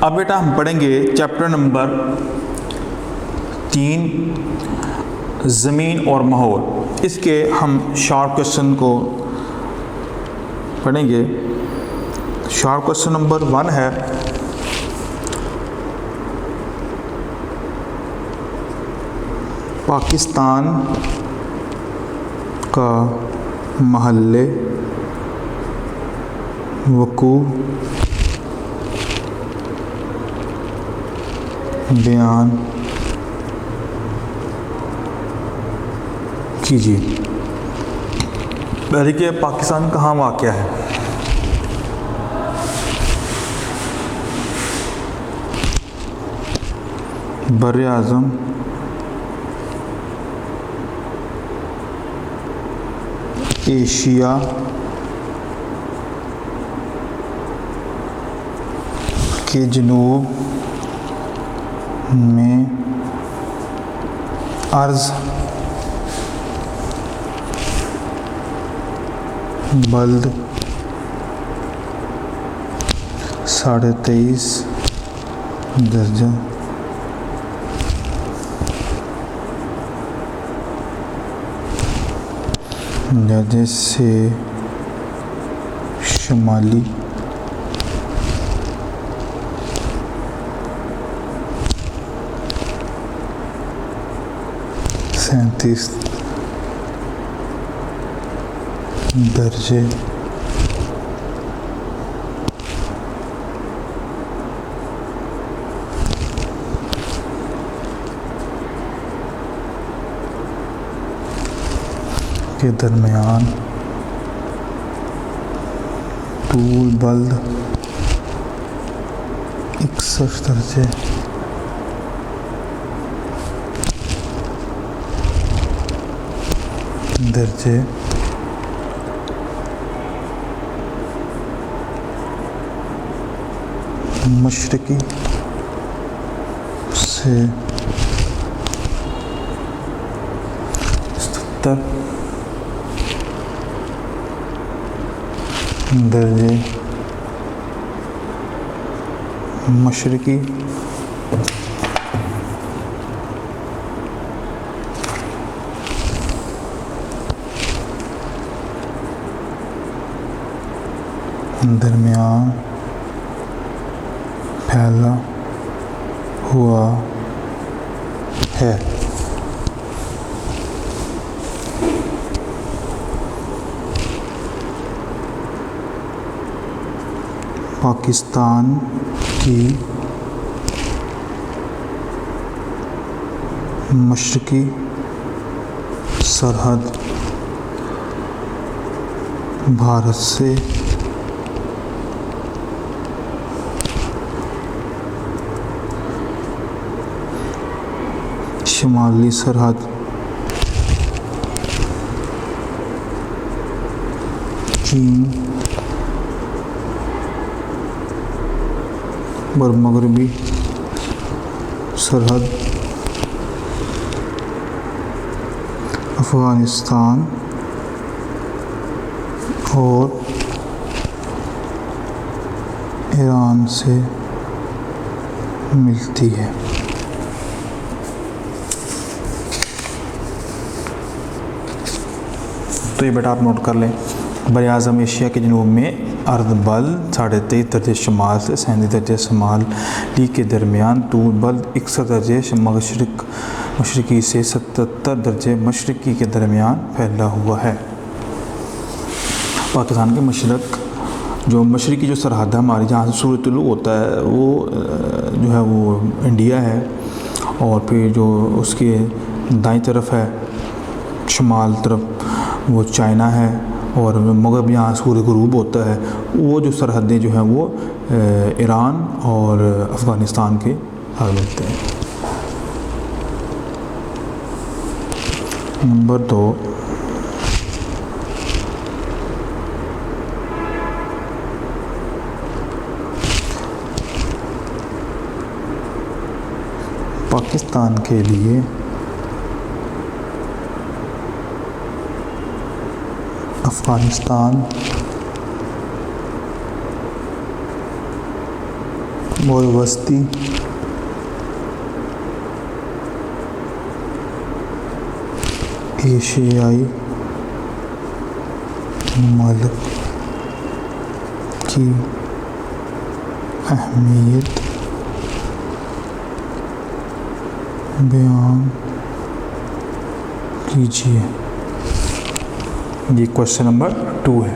अब बेटा हम पढ़ेंगे चैप्टर नंबर 3 ज़मीन और माहौल। इसके हम शॉर्ट क्वेश्चन को पढ़ेंगे। शॉर्ट क्वेश्चन नंबर 1 है, पाकिस्तान का महल्ले वकू बयान कीजिए। पहले कि पाकिस्तान कहाँ वाक़या है? बर्रे आज़म एशिया के जनूब में अर्ज़ बल्द 23.5 दर्जा दर्जे से शुमाली 37 दर्जे के दरमियान तूल बल्द 61 दर्जे मशरकी से 70 दर्जे मशरकी दरमियान फैला हुआ है। पाकिस्तान की मशरकी सरहद भारत से शुमाली सरहद चीन और मगरबी सरहद अफ़गानिस्तान और ईरान से मिलती है। तो ये बेटा आप नोट कर लें। बर्रे आज़म एशिया के जनूब में अर्द बल्द 23.5 दर्जे शुमाल से 37 दर्जे शुमाली के दरमियान तूल बल्द 61 दर्जे मशरकी से 77 दर्जे मशरकी के दरमियान फैला हुआ है। पाकिस्तान के मशरक जो मशरकी जो सरहद है हमारी, जहाँ से सूरज तुलू होता है, वो जो है वो इंडिया है, और फिर जो उसके दाईं तरफ है शुमाल तरफ वो चाइना है, और मगरब यहाँ सूर्य गुरूब होता है, वो जो सरहदें जो हैं वो ईरान और अफ़गानिस्तान के हाल मिलते हैं। नंबर 2, पाकिस्तान के लिए अफ़गानिस्तान और वस्ती एशियाई ममालिक की अहमियत बयान कीजिए। ये क्वेश्चन नंबर 2 है।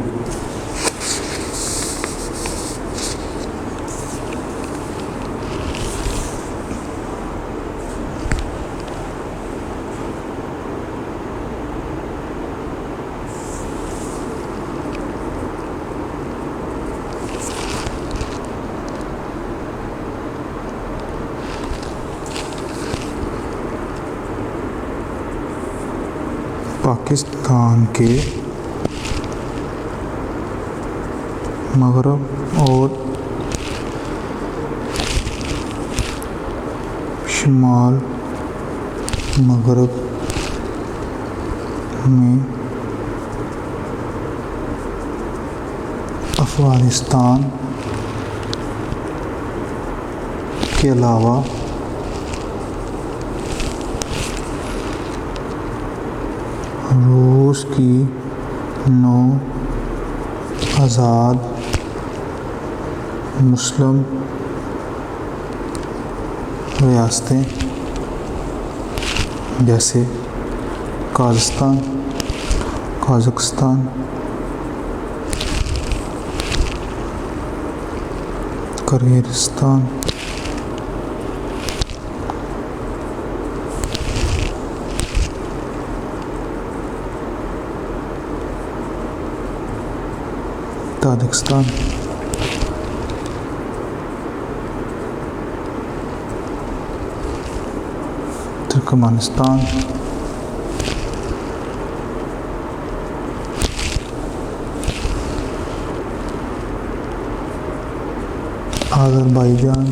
पाकिस्तान के मगरब और शुमाल मगरब में अफ़गानिस्तान के अलावा रूस की 9 आज़ाद मुस्लिम रियासतें जैसे काज़ाकिस्तान, किर्गिज़स्तान, ताजिकिस्तान, तुर्कमेनिस्तान, अज़रबैजान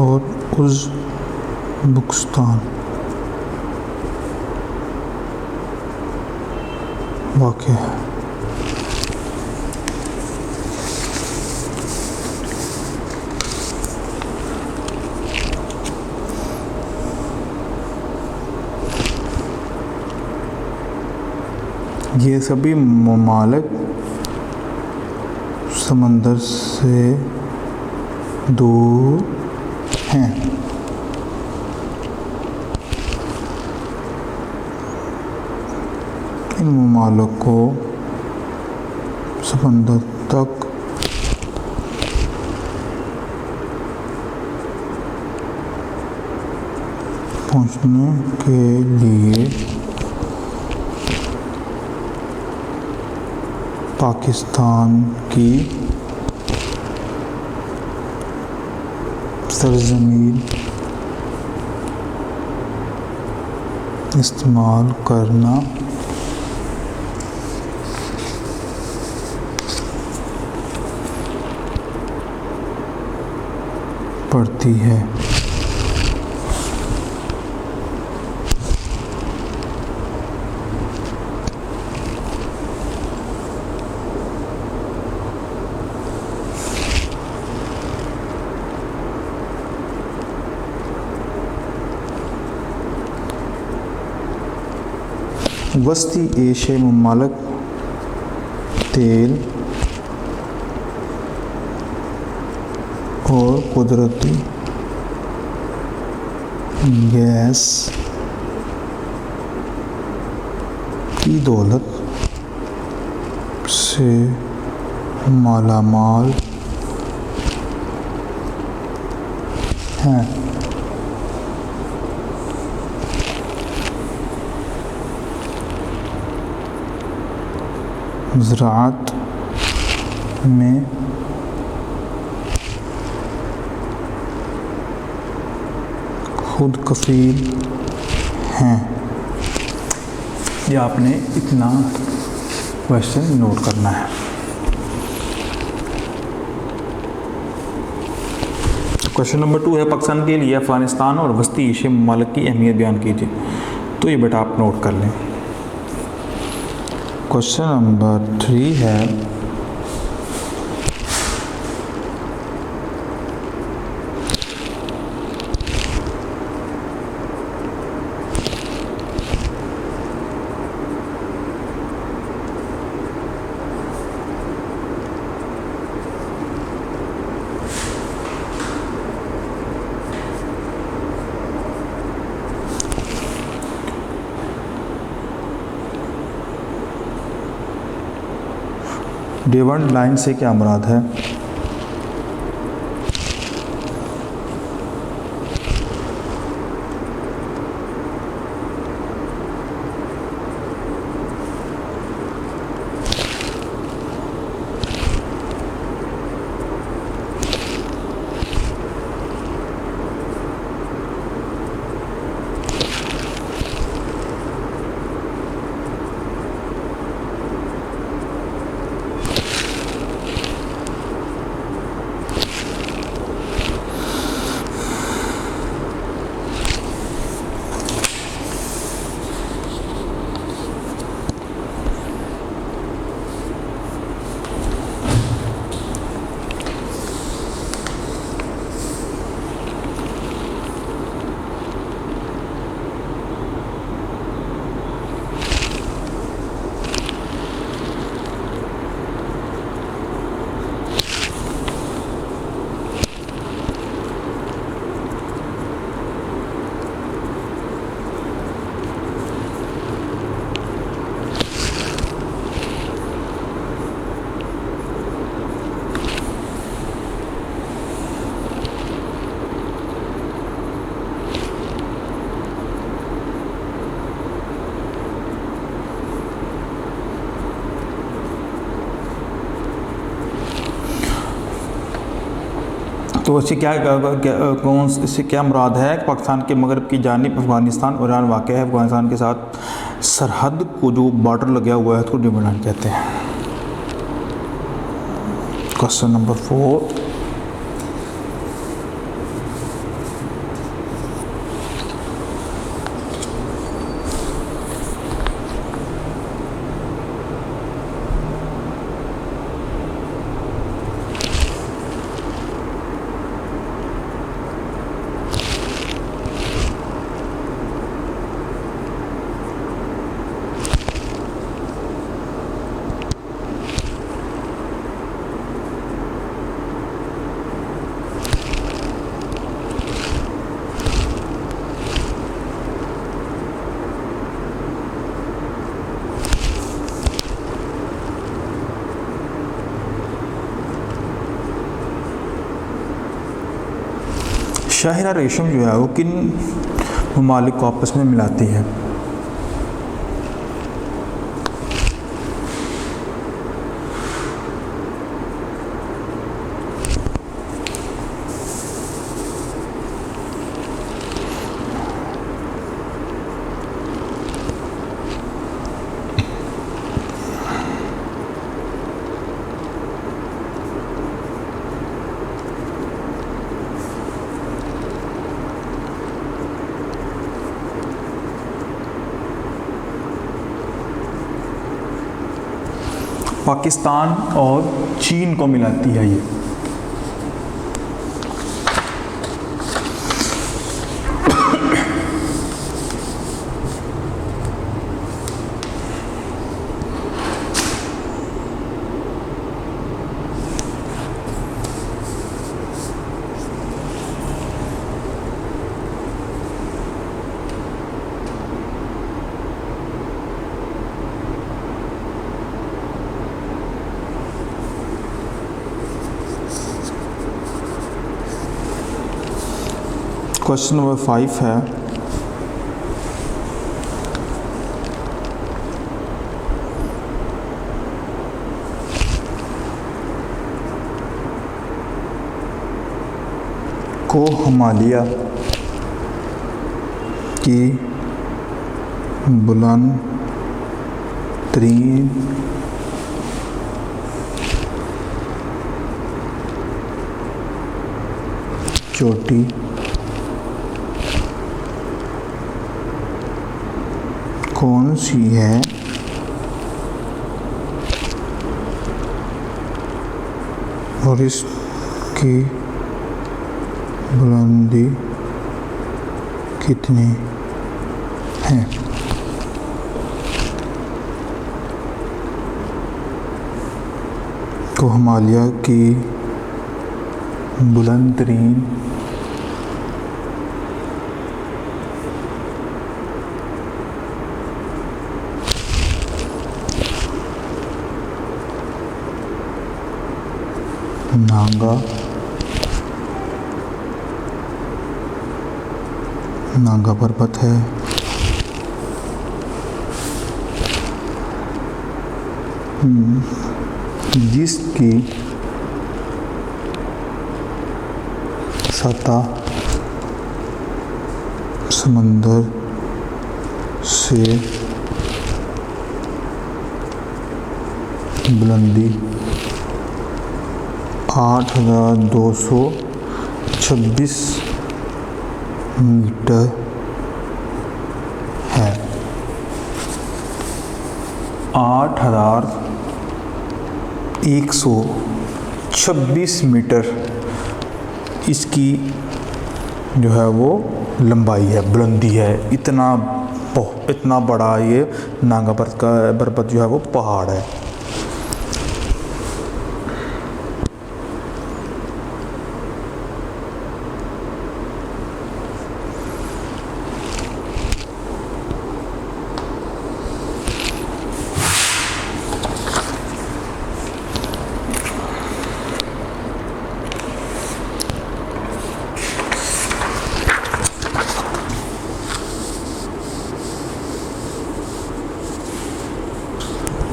और उज़्बेकिस्तान वाक़ है। ये सभी ममालिक समंदर से दूर हैं। इन ममालिक को समंदर तक पहुंचने के लिए पाकिस्तान की सरजमीन इस्तेमाल करना पड़ती है। वस्ती एशियाई ममालिक तेल और कुदरती गैस की दौलत से मालामाल हैं। ज़राअत में खुद कफ़ील हैं। ये आपने इतना क्वेश्चन नोट करना है। क्वेश्चन नंबर 2 है, पाकिस्तान के लिए अफ़गानिस्तान और वस्ती एशियाई ममालिक की अहमियत बयान कीजिए। तो ये बेटा आप नोट कर लें। क्वेश्चन नंबर 3 है, डिवाइड लाइन से क्या मुराद है? तो इससे इससे क्या मुराद है? पाकिस्तान के मगरब की जानिब अफ़गानिस्तान और ईरान वाक़ है। अफ़गानिस्तान के साथ सरहद को जो बॉर्डर लगा हुआ है उसको डिवाइड लाइन कहते हैं। Question number 4। शाहिरा रेशम जो है वो किन ममालिक को आपस में मिलाती है? पाकिस्तान और चीन को मिलाती है ये। क्वेश्चन नंबर 5 है, को हिमालय की बुलंद तरीन चोटी कौन सी है? और इसकी बुलंदी कितनी है? तो हिमालय की बुलंद तरीन नांगा नांगा पर्वत है। जिसकी सतह समंदर से बुलंदी 8,226 मीटर है। 8,126 मीटर इसकी जो है वो लंबाई है, बुलंदी है। इतना बड़ा ये नांगा पर्वत जो है वो पहाड़ है।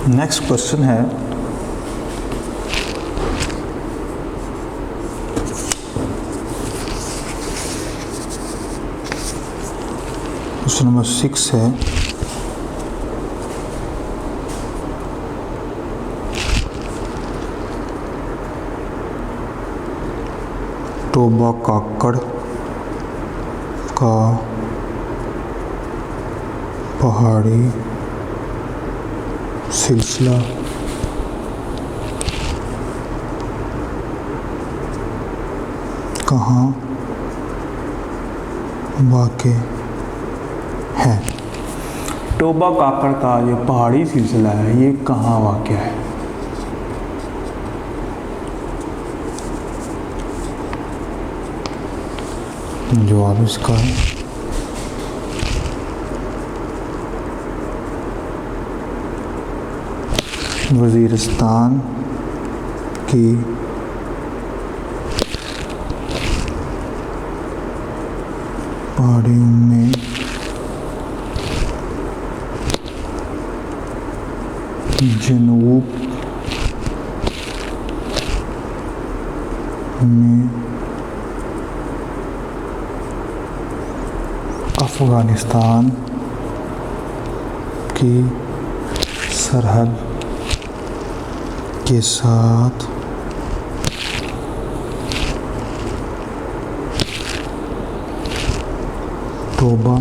नेक्स्ट क्वेश्चन है क्वेश्चन नंबर 6 है। टोबा काकड़ का पहाड़ी सिलसिला कहाँ वाक़ है? टोबा काकड़ का जो पहाड़ी सिलसिला है ये कहाँ वाक़ है? जवाब इसका है वज़ीरिस्तान की पहाड़ियों में जनूब में अफ़गानिस्तान की सरहद के साथ टोबा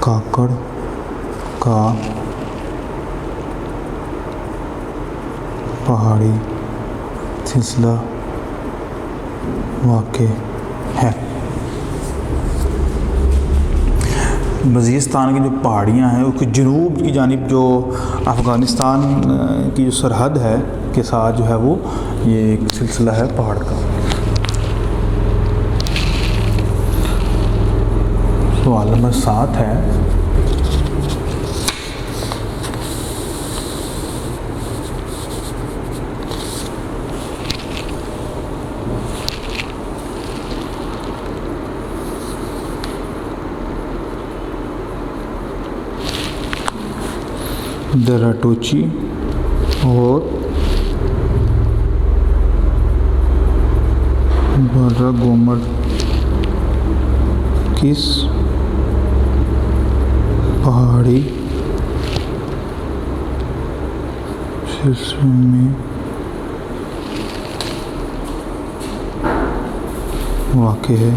काकड़ का पहाड़ी सिलसिला वाक़ है। वज़ीरिस्तान की जो पहाड़ियाँ हैं उसके जनूब की जानिब जो अफ़गानिस्तान की जो सरहद है के साथ जो है वो ये एक सिलसिला है पहाड़ का। सवाल नंबर 7 है दराटोची और बारा गोमर किस पहाड़ी सिलसिले में वाक़ है?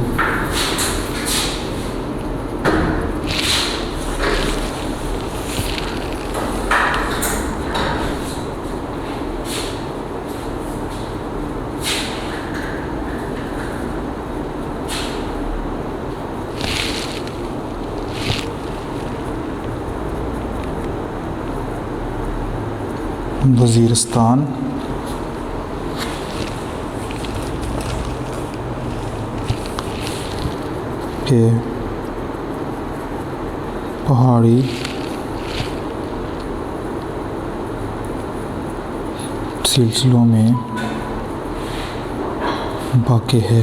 वज़ीरिस्तान के पहाड़ी सिलसिलों में वाक़ है।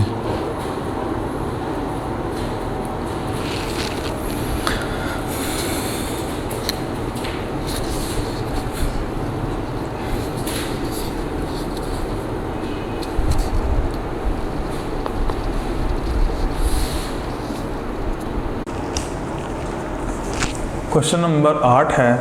क्वेश्चन नंबर 8 है,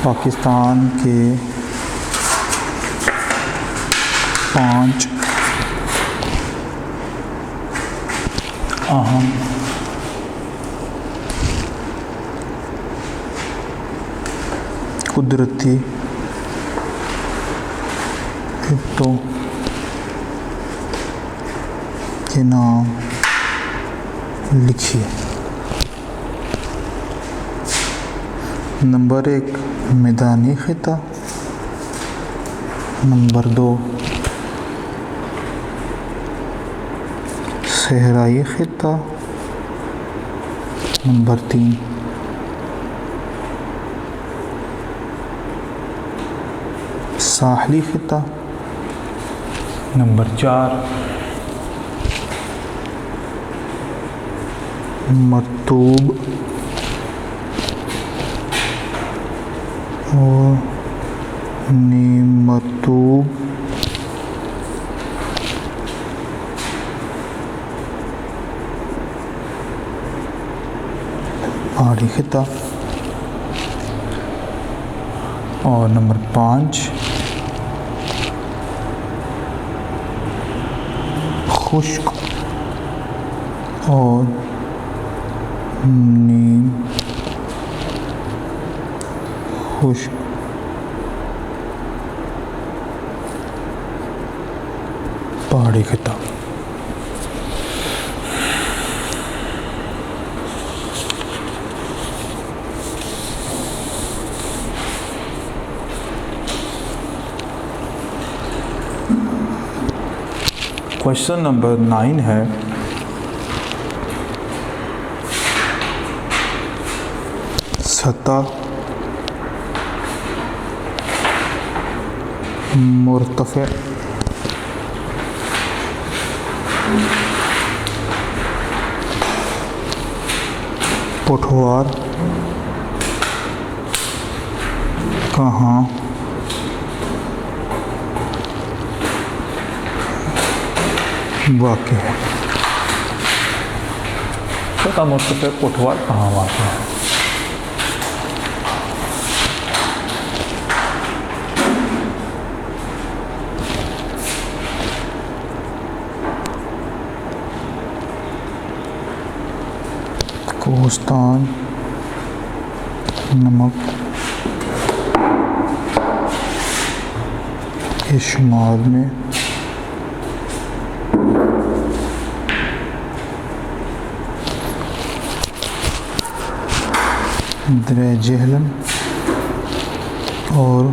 पाकिस्तान के 5 अहम कुदरती खित्तों के नाम लिखिए। नंबर 1 मैदानी खिता, नंबर 2 सहराई खिता, नंबर 3 साहली खिता, नंबर 4 मरतूब और निमरतूब पहाड़ी खिता, और नंबर 5 खुश्क और नीम खुश्क पहाड़ी खिता। क्वेश्चन नंबर 9 है, सतह मुर्तफ़े पठवार कहाँ वाक़ है? सतह मुर्तफ़े पठवार कहाँ वाक़ है? कोहिस्तान नमक के शुमाल में दरिया जेहलम और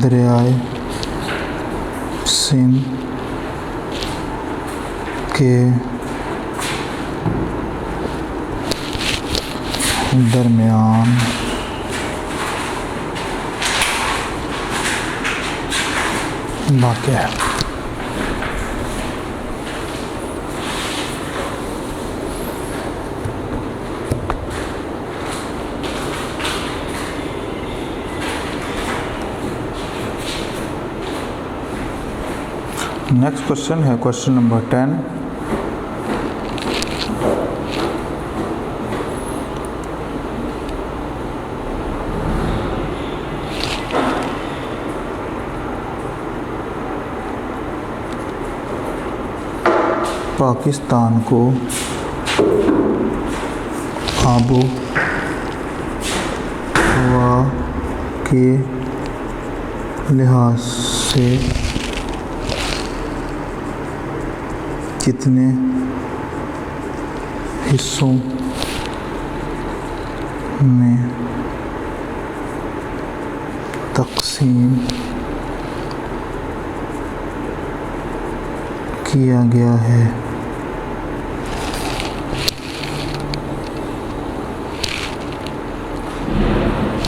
दरियाए सिंध के दरमियान वाक़ है। नेक्स्ट क्वेश्चन है क्वेश्चन नंबर 10, पाकिस्तान को आबो हवा के लिहाज से कितने हिस्सों में तकसीम किया गया है।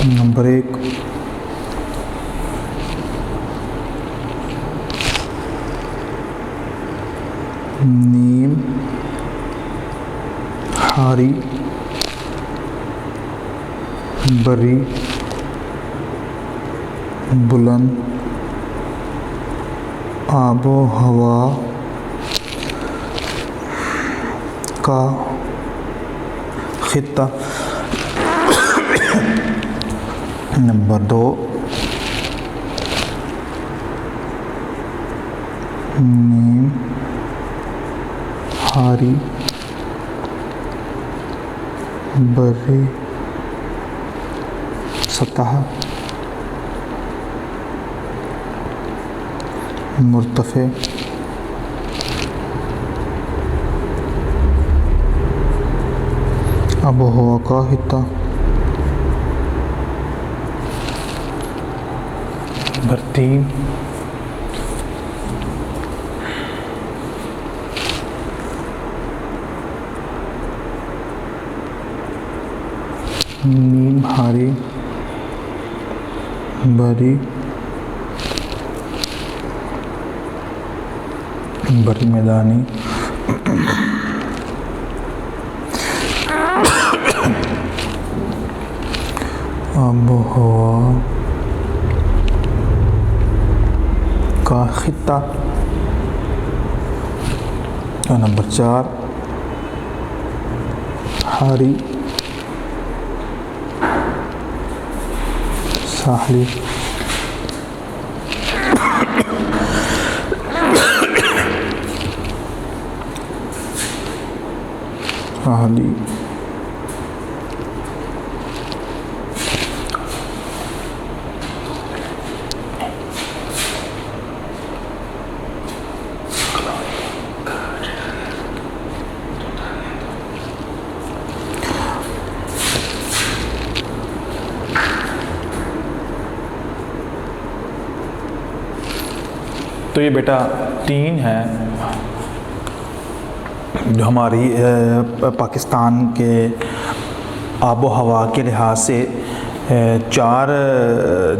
नंबर 1, नीम हारी बरी बुलंद आबो हवा का खित्ता। नंबर 2, नीम हारी बरी सतह मुर्तफ़े आबोहवा का हिस्सा। नंबर 3, नीम हारी बरी बरी मैदानी आबोहवा का खित्ता। और नंबर 4, हारी साहली साहली तो ये बेटा 3 है जो हमारी पाकिस्तान के आबो हवा के लिहाज से 4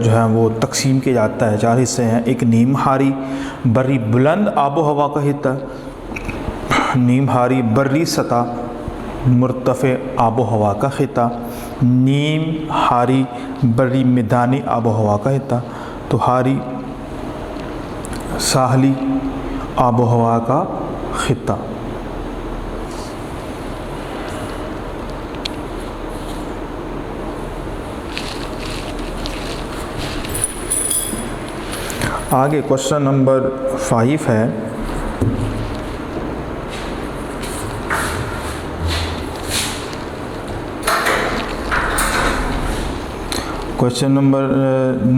जो है वो तकसीम किया जाता है। 4 हिस्से हैं। एक नीम हारी बर्री बुलंद आबो हवा का हिस्सा, नीम हारी बर्री सतह मुर्तफ़े आबो हवा का खित्ता, नीम हारी बर्री मैदानी आबो हवा का हिस्सा। तो हारी साहली आबो हवा का खित्ता। आगे क्वेश्चन नंबर 5 है। क्वेश्चन नंबर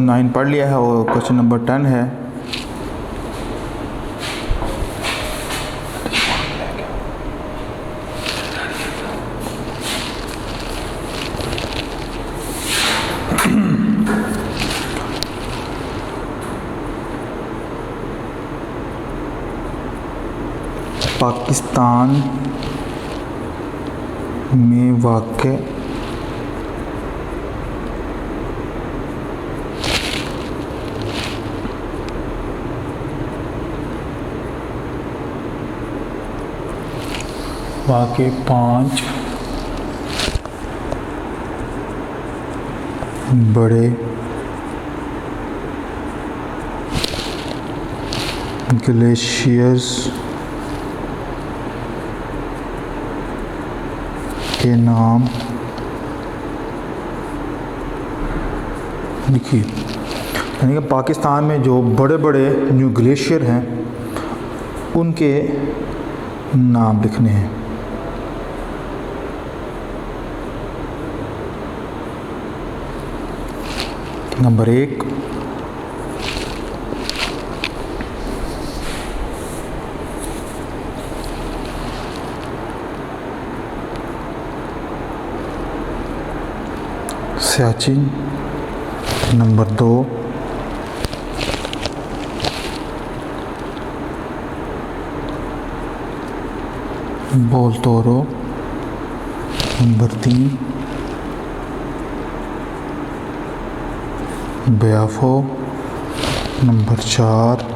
9 पढ़ लिया है और क्वेश्चन नंबर 10 है। पाकिस्तान में वाक़े वाक़े 5 बड़े ग्लेशियर्स के नाम लिखिए। यानी कि पाकिस्तान में जो बड़े बड़े जो ग्लेशियर हैं उनके नाम लिखने हैं। Number 1, Siachen. Number 2, Baltoro. Number 3 Biafo. Number 4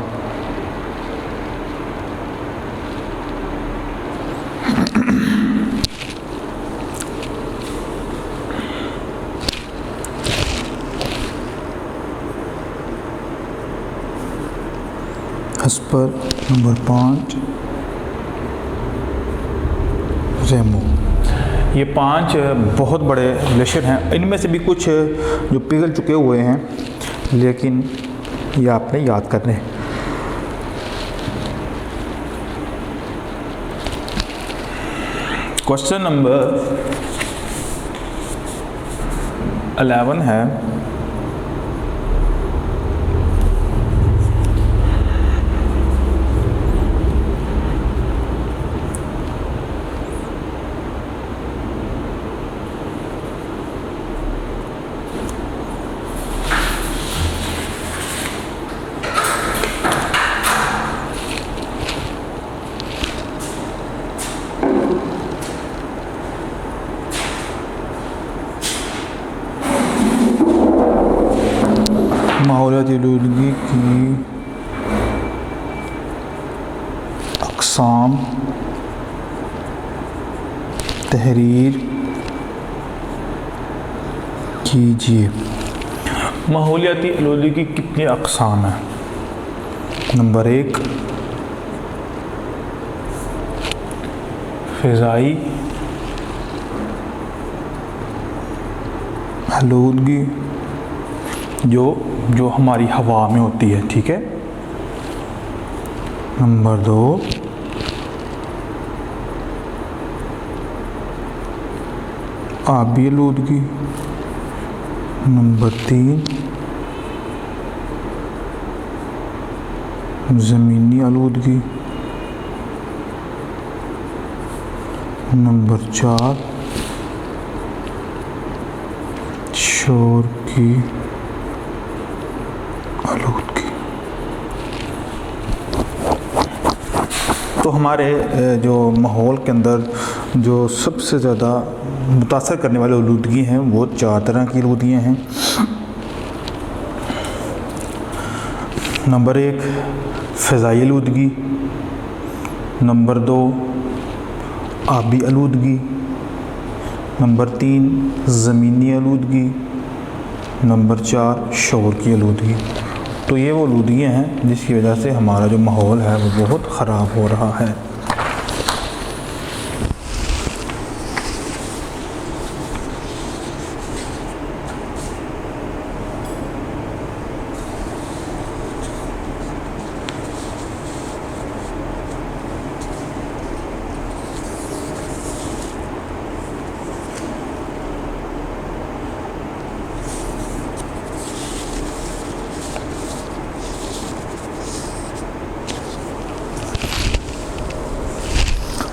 Hispar. Number 5 Rimo. ये 5 बहुत बड़े ग्लेशियर हैं। इनमें से भी कुछ जो पिघल चुके हुए हैं, लेकिन ये आपने याद करने हैं। क्वेश्चन नंबर 11 है, माहौलियाती आलूदगी की अक़साम तहरीर कीजिए। माहौलियाती आलूदगी की कितनी अक़साम है? नंबर 1 फ़िज़ाई आलूदगी, जो हमारी हवा में होती है, ठीक है। नंबर 2 आबी आलूदगी। नंबर 3 ज़मीनी आलूदगी। नंबर 4 शोर की आलूदगी। तो हमारे जो माहौल के अंदर जो सबसे ज़्यादा मुतासर करने वाली आलूदगी हैं, वो 4 तरह की आलूदगियाँ हैं। नंबर 1 फ़िज़ाई आलूदगी। नंबर 2 आबी आलूदगी। नंबर 3 ज़मीनी आलूदगी। नंबर 4 शोर की आलूदगी। तो ये वो आलूदगियाँ हैं जिसकी वजह से हमारा जो माहौल है वो बहुत ख़राब हो रहा है।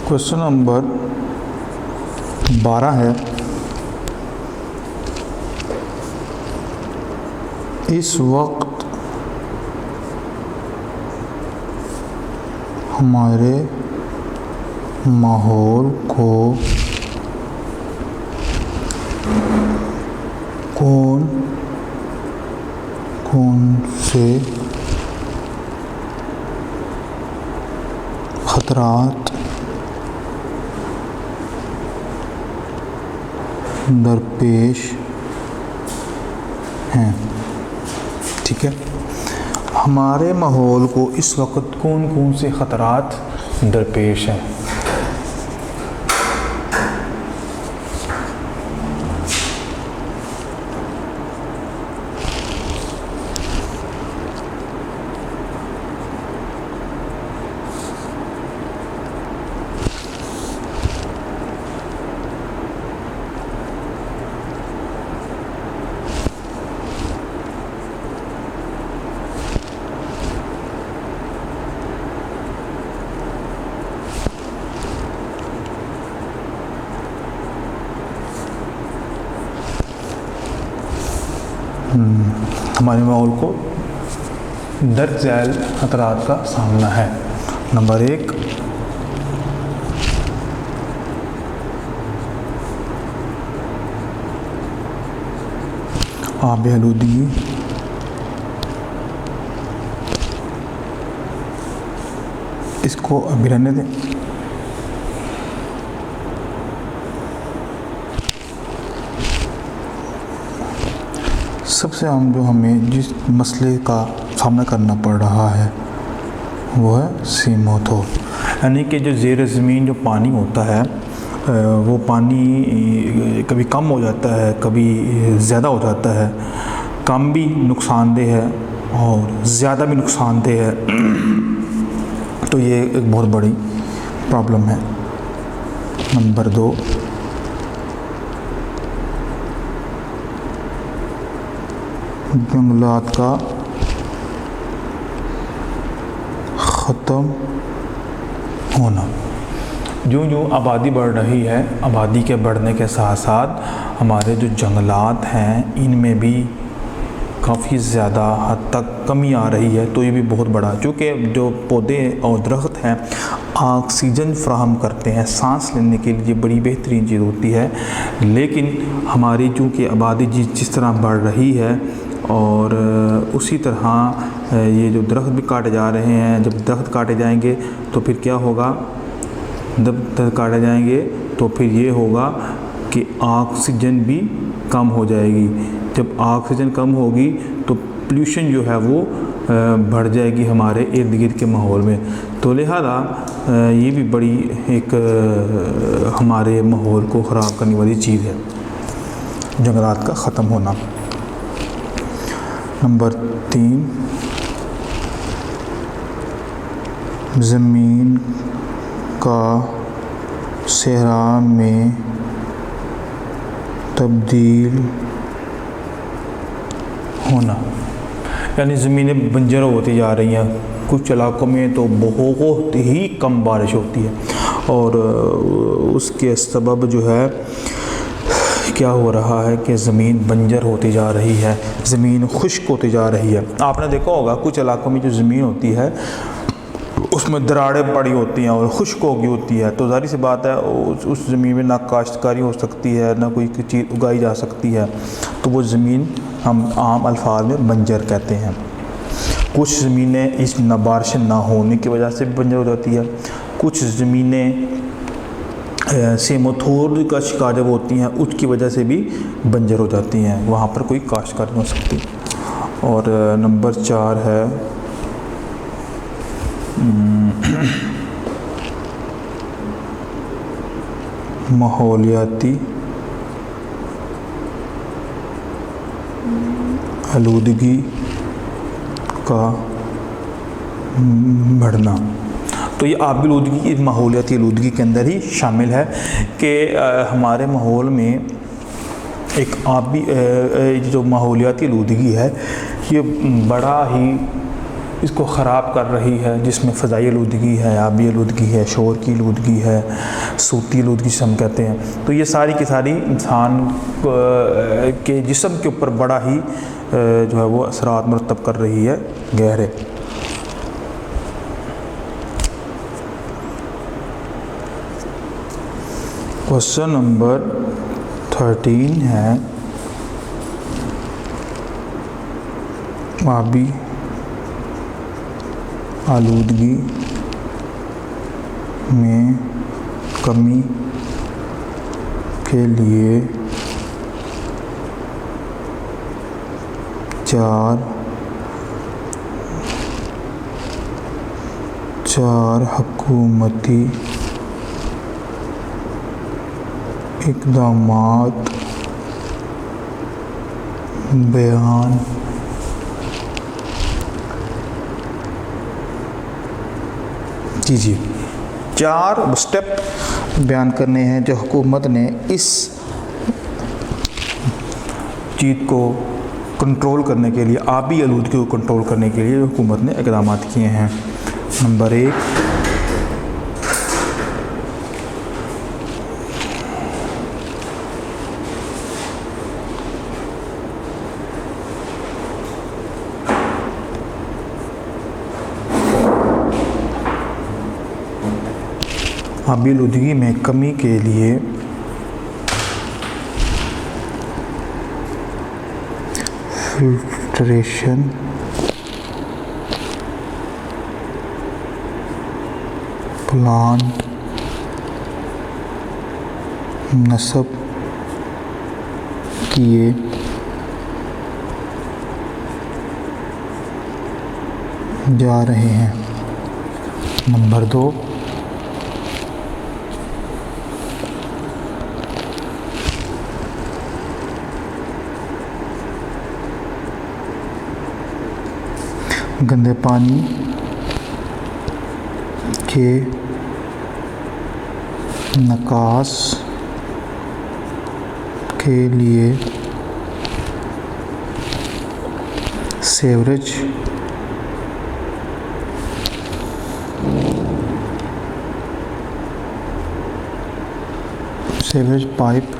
क्वेश्चन नंबर 12 है, इस वक्त हमारे माहौल को कौन कौन से खतरात दरपेश हैं? ठीक है, हमारे माहौल को इस वक्त कौन कौन से ख़तरात दरपेश हैं? हमारे माहौल को दर्ज झैल खतरात का सामना है। नंबर 1 आब आलूदगी, इसको अभी रहने दें। सबसे आम जो हमें जिस मसले का सामना करना पड़ रहा है वो है सीमोथोर, यानी कि जो ज़ेर ज़मीन जो पानी होता है वो पानी कभी कम हो जाता है, कभी ज़्यादा हो जाता है। कम भी नुकसानदेह है और ज़्यादा भी नुकसानदेह है, तो ये एक बहुत बड़ी प्रॉब्लम है। नंबर 2, जंगलात का ख़त्म होना। जो आबादी बढ़ रही है, आबादी के बढ़ने के साथ साथ हमारे जो जंगलात हैं इनमें भी काफ़ी ज़्यादा हद तक कमी आ रही है। तो ये भी बहुत बड़ा, चूँकि जो पौधे और दरख्त हैं ऑक्सीजन फ्राहम करते हैं, सांस लेने के लिए बड़ी बेहतरीन चीज़ होती है, लेकिन हमारी चूँकि आबादी जिस तरह बढ़ रही है और उसी तरह ये जो दरख्त भी काटे जा रहे हैं। जब दरख्त काटे जाएंगे तो फिर क्या होगा, जब दरख्त काटे जाएंगे तो फिर ये होगा कि ऑक्सीजन भी कम हो जाएगी। जब ऑक्सीजन कम होगी तो पोल्यूशन जो है वो बढ़ जाएगी हमारे इर्द गिर्द के माहौल में। तो लिहाजा ये भी बड़ी एक हमारे माहौल को ख़राब करने वाली चीज़ है, जंगलात का ख़त्म होना। नंबर 3, ज़मीन का सहरा में तब्दील होना, यानी ज़मीनें बंजर होती जा रही हैं। कुछ इलाकों में तो बहुत ही कम बारिश होती है और उसके सबब जो है क्या हो रहा है कि ज़मीन बंजर होती जा रही है, ज़मीन खुश्क होती जा रही है। आपने देखा होगा कुछ इलाकों में जो ज़मीन होती है उसमें दरारें पड़ी होती हैं और खुश्क हो गई होती है, तो ज़ाहिर सी बात है उस ज़मीन में ना काश्तकारी हो सकती है, ना कोई चीज़ उगाई जा सकती है। तो वो ज़मीन हम आम अल्फाज में बंजर कहते हैं। कुछ ज़मीनें इस बारिश ना होने की वजह से भी बंजर हो जाती है। कुछ ज़मीनें सीमोथोर का शिकार जब होती हैं उसकी वजह से भी बंजर हो जाती हैं, वहाँ पर कोई काश्तकारी नहीं हो सकती। और नंबर 4 है माहौलियाती आलूदगी का बढ़ना। तो ये आबी आलूदगी माहौलियाती आलूदगी के अंदर ही शामिल है कि हमारे माहौल में एक आबी जो माहौलियाती आलूदगी है ये बड़ा ही इसको ख़राब कर रही है, जिसमें फ़ज़ाई आलूदगी है, आबी आलूदगी है, शोर की आलूदगी है, सूती आलूदगी जिसे हम कहते हैं। तो ये सारी की सारी इंसान के जिस्म के ऊपर बड़ा ही जो है वो असरात मरतब कर रही है गहरे। क्वेश्चन नंबर 13 है आबी आलूदगी में कमी के लिए 4 हुकूमती इक़दामात बयान कीजिए। 4 स्टेप बयान करने हैं जो हुकूमत ने इस चीज़ को कंट्रोल करने के लिए, आबी आलूदगी को कंट्रोल करने के लिए हुकूमत ने इक़दाम किए हैं। नंबर 1, आबी आलूदगी में कमी के लिए फिल्ट्रेशन प्लांट नस्ब किए जा रहे हैं। नंबर 2, गंदे पानी के निकास के लिए सीवरेज पाइप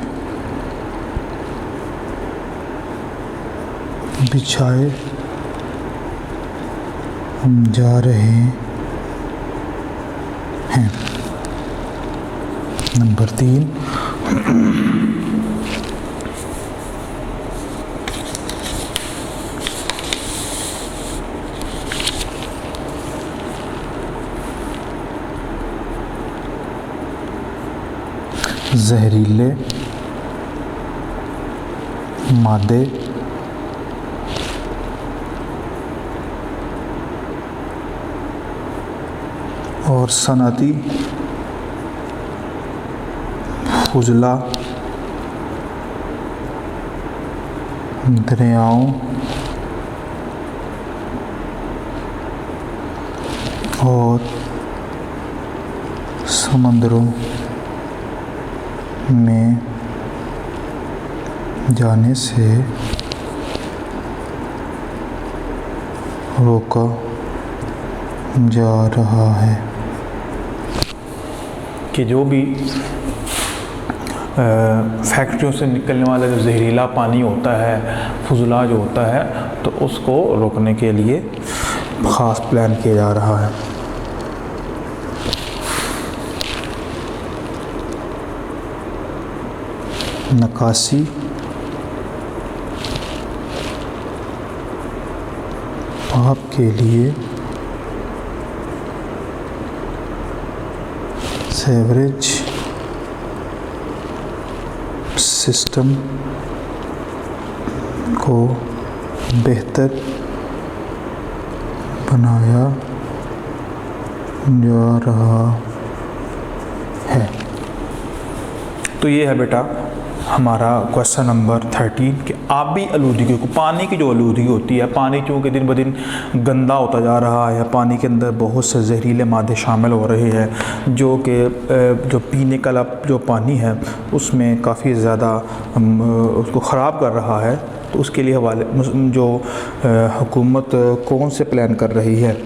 बिछाए जा रहे हैं। नंबर 3, जहरीले मादे और सनअती फुजला दरियाओं और समंदरों में जाने से रोका जा रहा है। कि जो भी फैक्ट्रियों से निकलने वाला जो जहरीला पानी होता है, फुजला जो होता है, तो उसको रोकने के लिए ख़ास प्लान किया जा रहा है। निकासी पाप के लिए सीवरेज सिस्टम को बेहतर बनाया जा रहा है। तो ये है बेटा हमारा क्वेश्चन नंबर 13 कि आबी आलूदगी को, पानी की जो आलूदगी होती है, पानी चूँकि दिन ब दिन गंदा होता जा रहा है, पानी के अंदर बहुत से जहरीले मादे शामिल हो रहे हैं जो कि जो पीने का जो पानी है उसमें काफ़ी ज़्यादा उसको ख़राब कर रहा है। तो उसके लिए हवाले जो हुकूमत कौन से प्लान कर रही है?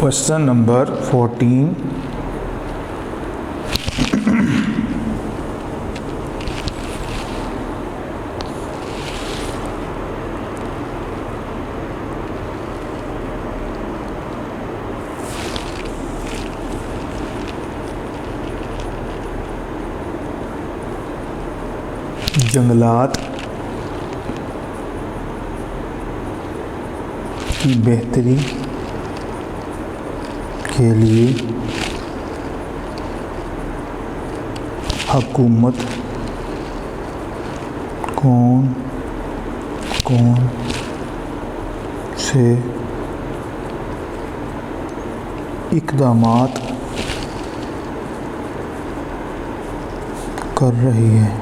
क्वेश्चन नंबर 14, जंगलात की बेहतरी के लिए हुकूमत कौन कौन से इक़दामात कर रही है?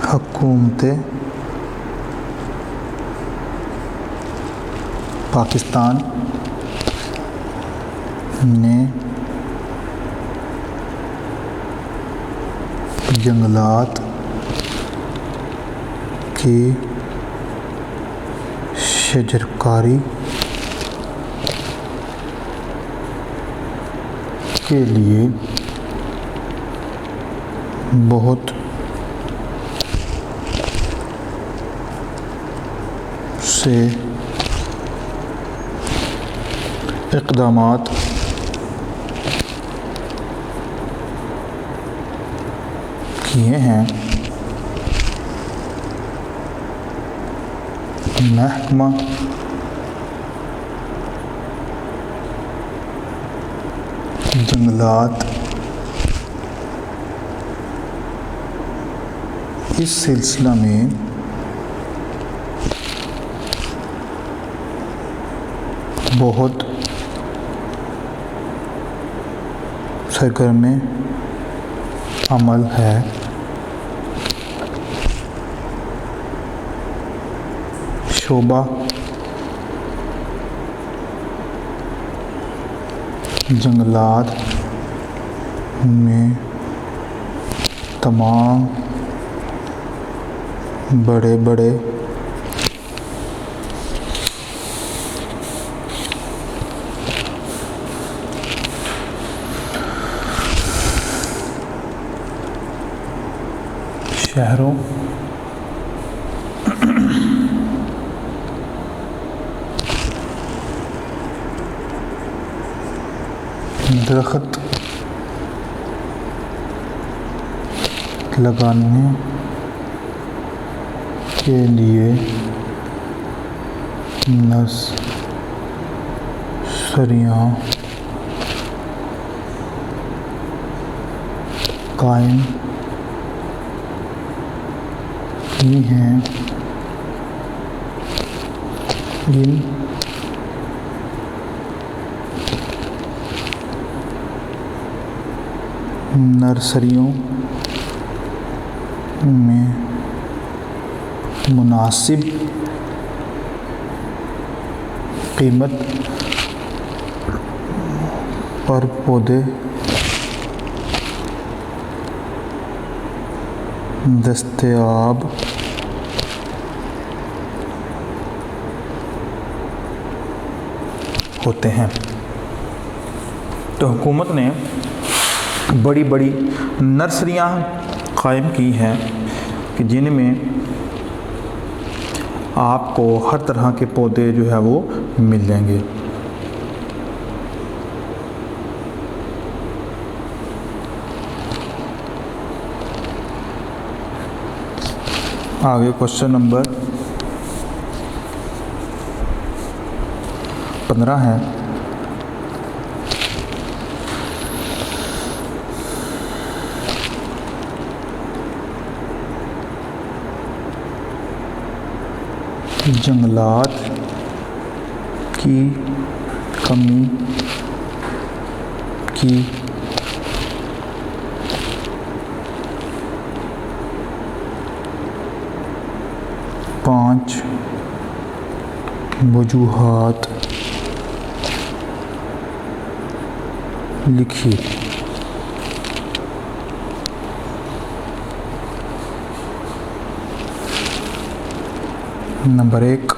हुकूमत पाकिस्तान ने जंगलात के शजरकारी के लिए बहुत से इक़दामात किए हैं। महकमा जंगलात इस सिलसिला में बहुत सरगर्म अमल है। शोबा जंगलात में तमाम बड़े बड़े शहरों दरख्त लगाने के लिए नर्सरियाँ कायम की हैं। इन नर्सरियों में मुनासिब कीमत पर पौधे दस्तयाब होते हैं। तो हुकूमत ने बड़ी बड़ी नर्सरियाँ कायम की हैं कि जिनमें आपको हर तरह के पौधे जो है वो मिल जाएंगे। आगे क्वेश्चन नंबर 15 है। जंगलात की कमी की पांच वजूहात लिखिए। नंबर 1,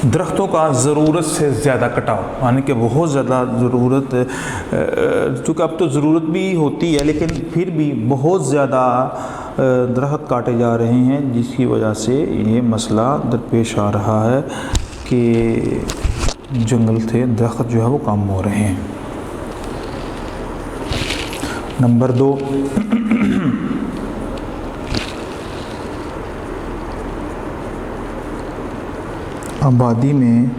दरख्तों का ज़रूरत से ज़्यादा कटाव, यानी कि बहुत ज़्यादा ज़रूरत, चूँकि अब तो ज़रूरत भी होती है लेकिन फिर भी बहुत ज़्यादा दरख्त काटे जा रहे हैं, जिसकी वजह से ये मसला दरपेश आ रहा है कि जंगल से दरख्त जो है वो कम हो रहे हैं। नंबर 2, आबादी में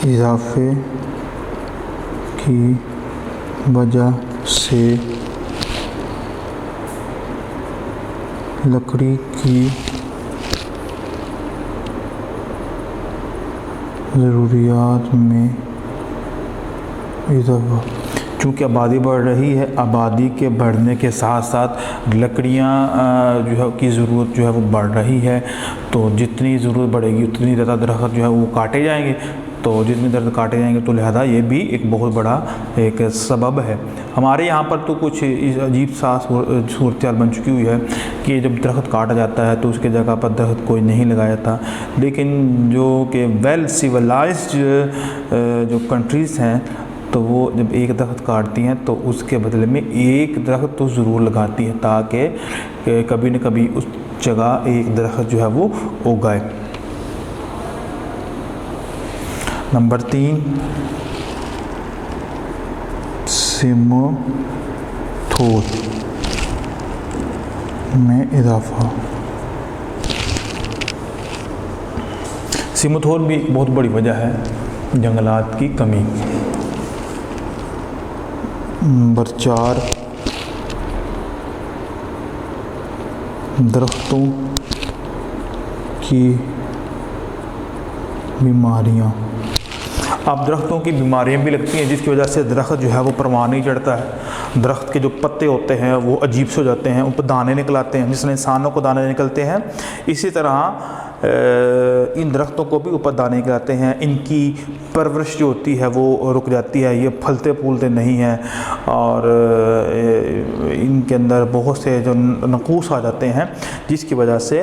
इजाफे की वजह से लकड़ी की ज़रूरियात में इजाफा। चूँकि आबादी बढ़ रही है, आबादी के बढ़ने के साथ साथ लकड़ियाँ जो है की ज़रूरत जो है वो बढ़ रही है। तो जितनी ज़रूरत बढ़ेगी उतनी ज़्यादा दरख्त जो है वो काटे जाएंगे। तो जितने दरख्त काटे जाएंगे तो लिहाजा ये भी एक बहुत बड़ा एक सबब है। हमारे यहाँ पर तो कुछ अजीब सा सूरत बन चुकी हुई है कि जब दरख्त काटा जाता है तो उसके जगह पर दरख्त कोई नहीं लगाया जाता। लेकिन जो कि वेल सिविलाइज्ड जो कंट्रीज़ हैं तो वो जब एक दरख्त काटती हैं तो उसके बदले में एक दरख्त तो ज़रूर लगाती है, ताकि कभी न कभी उस जगह एक दरख्त जो है वो उगाए। नंबर 3, सिमोथोर में इजाफा। सिमोथोर भी एक बहुत बड़ी वजह है जंगलात की कमी। नंबर 4, दरख्तों की बीमारियां। अब दरख्तों की बीमारियां भी लगती हैं जिसकी वजह से दरख्त जो है वो परवान नहीं चढ़ता है। दरख्त के जो पत्ते होते हैं वो अजीब से हो जाते हैं, उन पर दाने निकल आते हैं, जिसमें इंसानों को दाने निकलते हैं, इसी तरह इन दरख्तों को भी ऊपर दाने निकल आते हैं। इनकी परवरिश जो होती है वो रुक जाती है, ये फलते फूलते नहीं हैं और इनके अंदर बहुत से जो नक़ूस आ जाते हैं जिसकी वजह से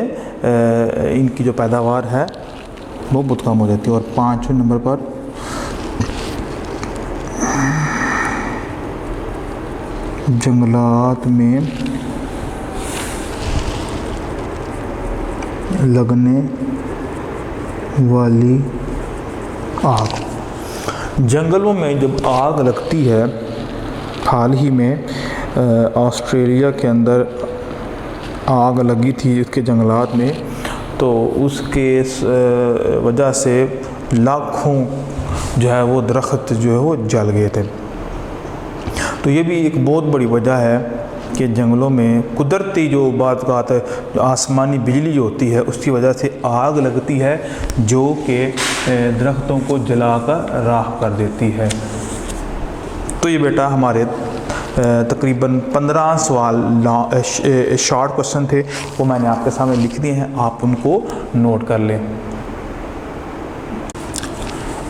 इनकी जो पैदावार है वो बहुत कम हो जाती है। और 5वें नंबर पर जंगलात में लगने वाली आग। जंगलों में जब आग लगती है, हाल ही में ऑस्ट्रेलिया के अंदर आग लगी थी उसके जंगलात में, तो उसके वजह से लाखों जो है वो दरख्त जो है वो जल गए थे। तो ये भी एक बहुत बड़ी वजह है कि जंगलों में कुदरती जो बात का आता है, जो आसमानी बिजली जो होती है उसकी वजह से आग लगती है जो कि दरख्तों को जलाकर राख कर देती है। तो ये बेटा हमारे तकरीबन 15 सवाल शॉर्ट क्वेश्चन थे, वो मैंने आपके सामने लिख दिए हैं, आप उनको नोट कर लें।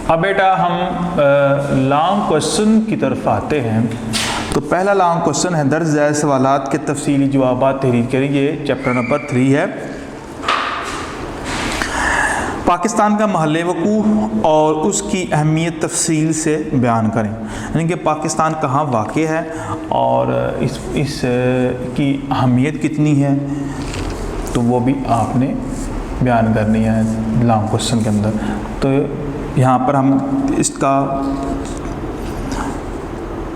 अब बेटा हम लॉन्ग क्वेश्चन की तरफ आते हैं। तो पहला लॉन्ग क्वेश्चन है, दर्ज ज़ैल सवालात के तफसीली जवाबात तहरीर करिए। चैप्टर नंबर 3 है, पाकिस्तान का महल वक़ूअ और उसकी अहमियत तफसील से बयान करें। यानी कि पाकिस्तान कहाँ वाक़ है और इस की अहमियत कितनी है, तो वो भी आपने बयान करनी है लॉन्ग क्वेश्चन के अंदर। तो यहाँ पर हम इसका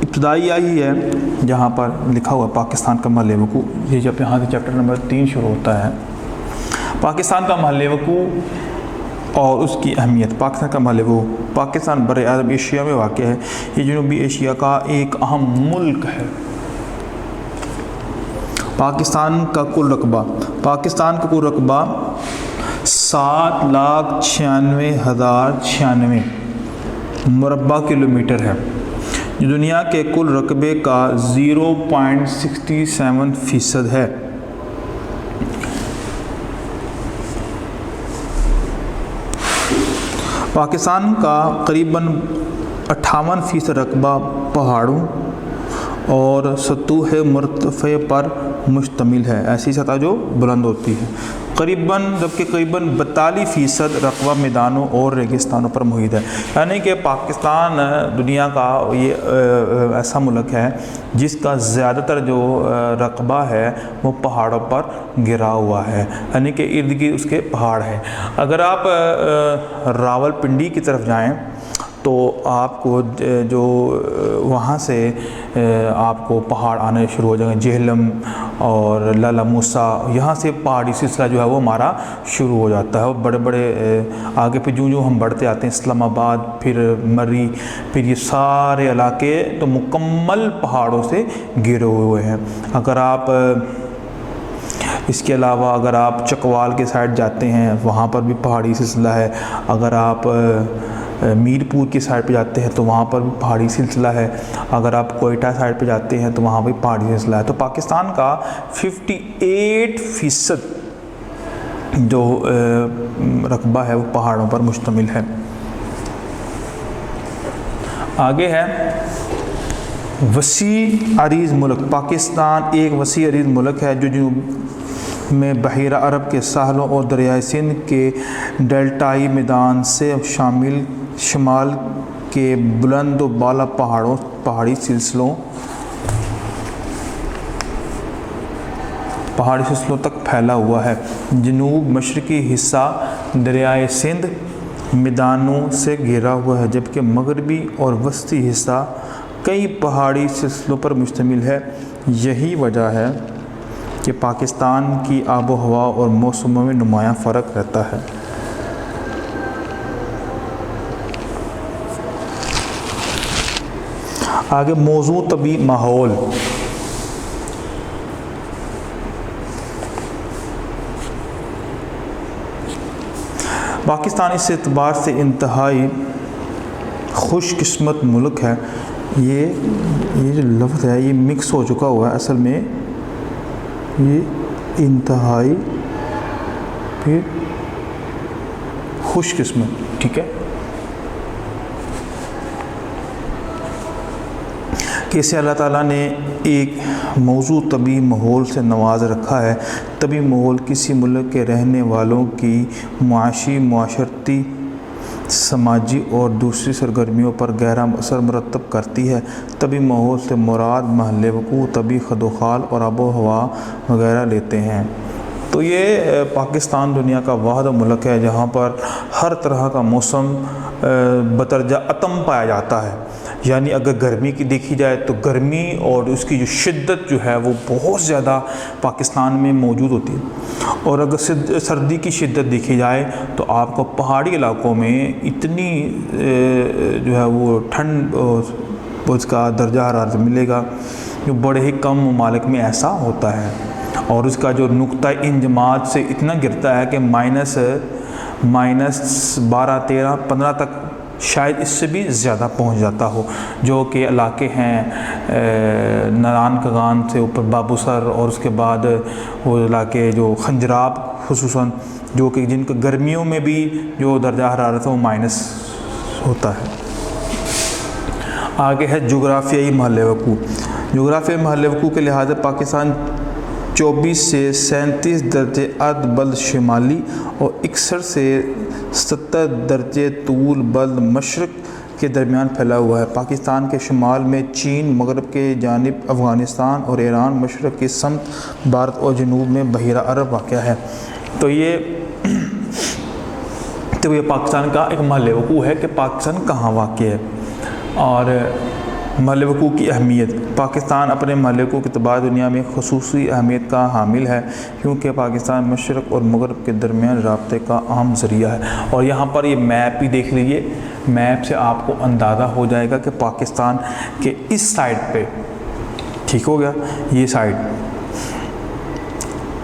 इब्तदाई आई है जहाँ पर लिखा हुआ पाकिस्तान का महल वक़ूअ। ये जब यहाँ से चैप्टर नंबर 3 शुरू होता है, पाकिस्तान का महल वक़ूअ और उसकी अहमियत। पाकिस्तान का महल वक़ूअ, पाकिस्तान बर-ए-आज़म एशिया में वाक़ है। ये जनूबी एशिया का एक अहम मुल्क है। पाकिस्तान का कुल रकबा, पाकिस्तान का कुल रकबा 7,96,096 मुरबा किलोमीटर है, जो दुनिया के कुल रकबे का 0.67% है। पाकिस्तान का करीबन 58% रकबा पहाड़ों और सतूह मुर्तफ़े पर मुश्तमिल है, ऐसी सतह जो बुलंद होती है। जबकि करीबन 42% रकबा मैदानों और रेगिस्तानों पर मुहित है। यानी कि पाकिस्तान दुनिया का ये ऐसा मुल्क है जिसका ज़्यादातर जो रकबा है वो पहाड़ों पर गिरा हुआ है, यानी कि इर्द गिर्द उसके पहाड़ है। अगर आप रावलपिंडी की तरफ जाएं तो आपको जो वहाँ से आपको पहाड़ आने शुरू हो जाएंगे, जेहलम और लाला मूसा, यहाँ से पहाड़ी सिलसिला जो है वो हमारा शुरू हो जाता है। और बड़े बड़े आगे पे जो हम बढ़ते आते हैं, इस्लामाबाद, फिर मरी, फिर ये सारे इलाके तो मुकम्मल पहाड़ों से घिरे हुए हैं। अगर आप इसके अलावा अगर आप चकवाल के साइड जाते हैं वहाँ पर भी पहाड़ी सिलसिला है। अगर आप मीरपुर की साइड पे जाते हैं तो वहाँ पर भी पहाड़ी सिलसिला है, अगर आप कोयटा साइड पे जाते हैं तो वहाँ भी पहाड़ी सिलसिला है। तो पाकिस्तान का 58% जो रकबा है वो पहाड़ों पर मुश्तमिल है। आगे है वसी अरीज़ मुल्क। पाकिस्तान एक वसी अरीज़ मुल्क है जो जनूब में बहीरा अरब के साहलों और दरियाए सिंध के डेल्टाई मैदान से शामिल शमाल के बुलंद व बाला पहाड़ी सिलसिलों तक फैला हुआ है। जनूब मशरक़ी हिस्सा दरियाए सिंध मैदानों से घिरा हुआ है, जबकि मगरबी और वस्ती हिस्सा कई पहाड़ी सिलसिलों पर मुश्तमिल है। यही वजह है कि पाकिस्तान की आबो हवा और मौसमों में नुमायाँ फ़र्क रहता है। आगे मौजू तबी माहौल। पाकिस्तान इस एतबार से इंतहाई खुशकिस्मत मुल्क है। ये जो लफ्ज़ है ये मिक्स हो चुका हुआ है, असल में ये इंतहाई फिर खुशकिस्मत, ठीक है। कैसे अल्लाह ताला ने एक मौजू तबी माहौल से नवाज रखा है। तबी माहौल किसी मुल्क के रहने वालों की मुआशी, मुआशरती, समाजी और दूसरी सरगर्मियों पर गहरा असर मुरतब करती है। तबी माहौल से मुराद महल वक़ू, तबी खदोखाल और आबो हवा वगैरह लेते हैं। तो ये पाकिस्तान दुनिया का वाहिद मुल्क है जहाँ पर हर तरह का मौसम बतरजा अतम पाया जाता है। यानी अगर गर्मी की देखी जाए तो गर्मी और उसकी जो शिद्दत जो है वो बहुत ज़्यादा पाकिस्तान में मौजूद होती है, और अगर सर्दी की शिद्दत देखी जाए तो आपको पहाड़ी इलाकों में इतनी जो है वो ठंड उसका दर्जा हरारत मिलेगा जो बड़े ही कम ममालिक में ऐसा होता है। और उसका जो नुक्ता इंजमात से इतना गिरता है कि -12, 13, 15 तक शायद इससे भी ज़्यादा पहुंच जाता हो। जो कि इलाके हैं नारान कगान से ऊपर बाबूसर, और उसके बाद वो इलाके जो खंजराब खुसूसन, जो कि जिनको गर्मियों में भी जो दर्जा हरारत है वो माइनस होता है। आगे है जोग्राफियाई महल वक़ू। जोग्राफियाई महल वक़ू के लिहाज से पाकिस्तान 24 से 37 दर्जे अर्द बल्द शिमाली और 61 से 70 दर्जे तूल बल्द मशरक़ के दरमियान फैला हुआ है। पाकिस्तान के शुमाल में चीन, मगरब के जानिब अफ़गानिस्तान और ईरान, मशरक़ की समत भारत और जनूब में बहीरा अरब वाक़या है। तो ये पाकिस्तान का एक महल वक़ू है कि पाकिस्तान कहाँ वाक़ है। और महल वक़ू की अहमियत। पाकिस्तान अपने महल वक़ू के तबाह दुनिया में ख़ुसूसी अहमियत का हामिल है, क्योंकि पाकिस्तान मशरक़ और मगरब के दरमियान राब्ते का अहम ज़रिया है। और यहाँ पर ये मैप भी देख लीजिए, मैप से आपको अंदाज़ा हो जाएगा कि पाकिस्तान के इस साइड पे, ठीक हो गया, ये साइड